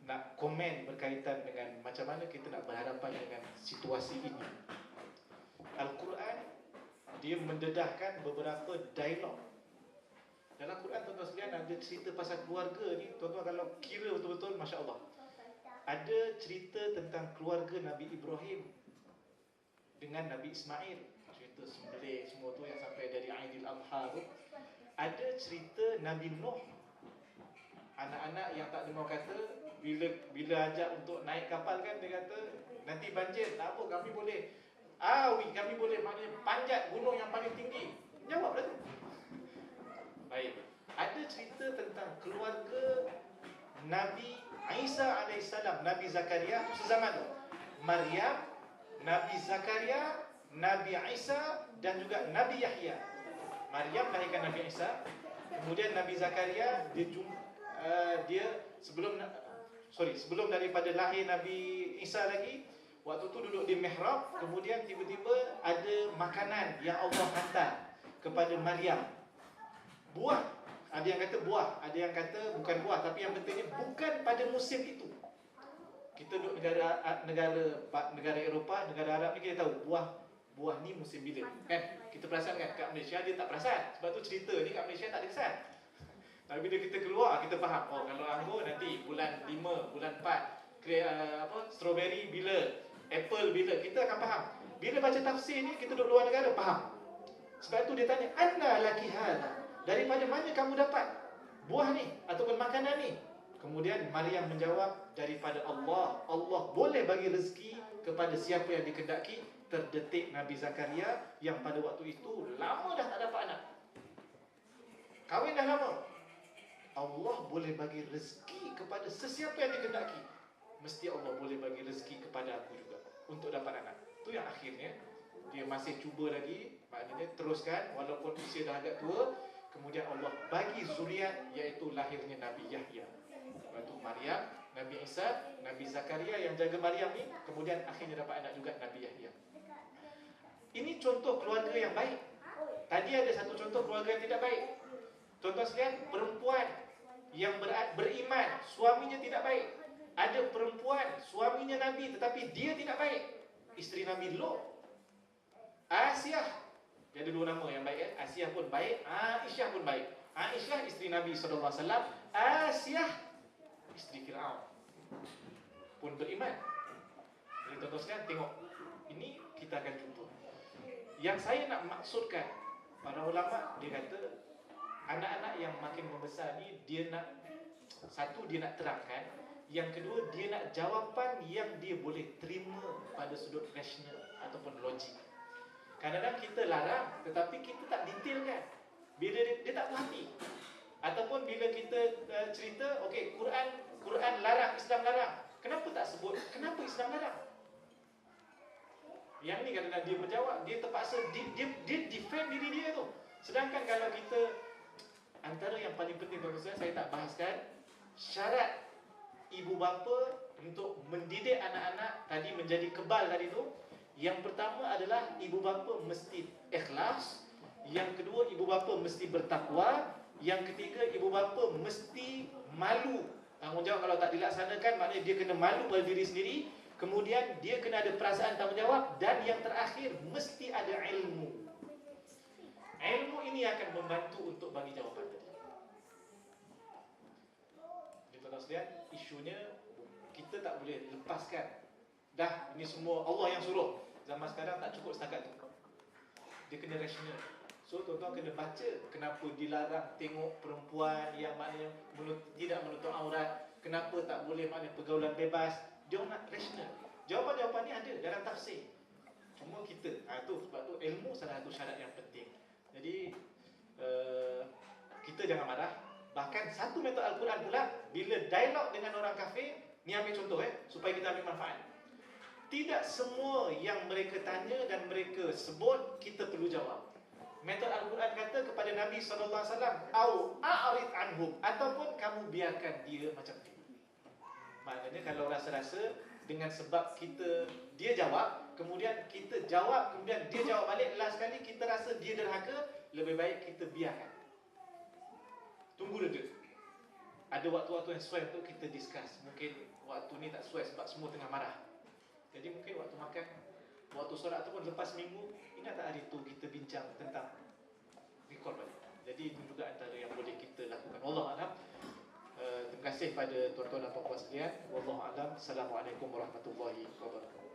[SPEAKER 1] nak komen berkaitan dengan macam mana kita nak berhadapan dengan situasi ini. Al-Quran dia mendedahkan beberapa dialog. Dalam Quran tuan-tuan sekalian ada cerita pasal keluarga ni. Tuan-tuan kalau kira betul-betul, Masya Allah, ada cerita tentang keluarga Nabi Ibrahim dengan Nabi Ismail. Cerita kita sembelih semua tu, yang sampai dari Aidil Adha tu. Ada cerita Nabi Nuh, anak-anak yang tak dengar kata, bila ajak untuk naik kapal kan, dia kata nanti banjir, tak apa, kami boleh kami boleh maknanya panjat gunung yang paling tinggi. Jawablah tu. Baik. Ada cerita tentang keluarga Nabi Isa alaihissalam, Nabi Zakaria tu sezaman tu. Maryam, Nabi Zakaria, Nabi Isa dan juga Nabi Yahya. Maryam lahirkan Nabi Isa, kemudian Nabi Zakaria dia sebelum daripada lahir Nabi Isa lagi, waktu tu duduk di mihrab, kemudian tiba-tiba ada makanan yang Allah hantar kepada Maryam. Buah, ada yang kata buah, ada yang kata bukan buah, tapi yang pentingnya bukan pada musim itu. Kita duduk negara Eropah, negara Arab ni, kita tahu buah ni musim bila, kan? Kita perasan kan? Kat Malaysia dia tak perasan. Sebab tu cerita ni kat Malaysia tak ada kesan. Tapi bila kita keluar, kita faham. Oh, kalau anggur nanti bulan 5, bulan 4, strawberry bila, apple bila, kita akan faham. Bila baca tafsir ni, kita duduk luar negara, faham. Sebab tu dia tanya, anna laki hadha, daripada mana kamu dapat buah ni ataupun makanan ni? Kemudian Maryam menjawab, daripada Allah. Allah boleh bagi rezeki kepada siapa yang dikehendaki. Terdetik Nabi Zakaria yang pada waktu itu lama dah tak dapat anak, kahwin dah lama. Allah boleh bagi rezeki kepada sesiapa yang dikehendaki. Mesti Allah boleh bagi rezeki kepada aku juga untuk dapat anak. Itu yang akhirnya dia masih cuba lagi, maknanya teruskan walaupun usia dah agak tua. Kemudian Allah bagi zuriat, iaitu lahirnya Nabi Yahya. Lepas tu Maryam, Nabi Isa, Nabi Zakaria yang jaga Maryam ni, kemudian akhirnya dapat anak juga Nabi Yahya. Ini contoh keluarga yang baik. Tadi ada satu contoh keluarga yang tidak baik. Contoh sekalian, perempuan yang beriman, suaminya tidak baik. Ada perempuan, suaminya Nabi tetapi dia tidak baik. Isteri Nabi Lot, Aisyah. Dia ada dua nama yang baik, kan? Aisyah pun baik, Aisyah pun baik. Aisyah isteri Nabi SAW, Aisyah isteri Fir'aun pun beriman. Jadi tuan-tuan sekalian, tengok, ini kita akan jumpa. Yang saya nak maksudkan, para ulama dia kata anak-anak yang makin membesar ni, dia nak, satu dia nak terangkan, yang kedua dia nak jawapan yang dia boleh terima pada sudut rasional ataupun logik. Kadang-kadang kita larang tetapi kita tak detailkan. Bila dia tak puas hati. Ataupun bila kita cerita, okey, Quran larang, Islam larang. Kenapa tak sebut kenapa Islam larang? Yang ni kadang-kadang dia berjawab, dia terpaksa dia defend diri dia tu. Sedangkan kalau kita, antara yang paling penting tuan-tuan, saya tak bahaskan syarat ibu bapa untuk mendidik anak-anak tadi menjadi kebal tadi tu. Yang pertama adalah ibu bapa mesti ikhlas, yang kedua ibu bapa mesti bertakwa, yang ketiga ibu bapa mesti malu. Tanggungjawab kalau tak dilaksanakan, maknanya dia kena malu pada diri sendiri. Kemudian dia kena ada perasaan tanggungjawab, dan yang terakhir mesti ada ilmu. Ilmu ini akan membantu untuk bagi jawapan tadi. Jadi tuan-tuan sekalian, isunya kita tak boleh lepaskan. Dah, ini semua Allah yang suruh. Zaman sekarang tak cukup setakat tu. Dia kena rasional. So tuan-tuan kena baca kenapa dilarang tengok perempuan yang maknanya tidak menutup aurat. Kenapa tak boleh maknanya pergaulan bebas. Dia nak rasional. Jawapan-jawapan ni ada dalam tafsir. Cuma kita, tu sebab tu ilmu salah satu syarat yang penting. Jadi kita jangan marah. Bahkan satu metode Al-Quran pula, bila dialog dengan orang kafir, ni ambil contoh supaya kita ambil manfaat. Tidak semua yang mereka tanya dan mereka sebut kita perlu jawab. Metode Al-Quran kata kepada Nabi SAW, au a'rid anhum, ataupun kamu biarkan dia macam tu. Maknanya kalau rasa-rasa dengan sebab dia jawab, kemudian kita jawab, kemudian dia jawab balik, last sekali kita rasa dia derhaka, lebih baik kita biarkan. Tunggu reda. Ada waktu-waktu yang sesuai untuk kita discuss. Mungkin waktu ni tak sesuai sebab semua tengah marah. Jadi mungkin waktu makan, waktu solat ataupun lepas minggu, ingat tak hari tu kita bincang tentang record balik. Jadi itu juga antara yang boleh kita lakukan. Wallahualam. Terima kasih pada tuan-tuan dan puan-puan sekalian. Wallahualam. Assalamualaikum warahmatullahi wabarakatuh.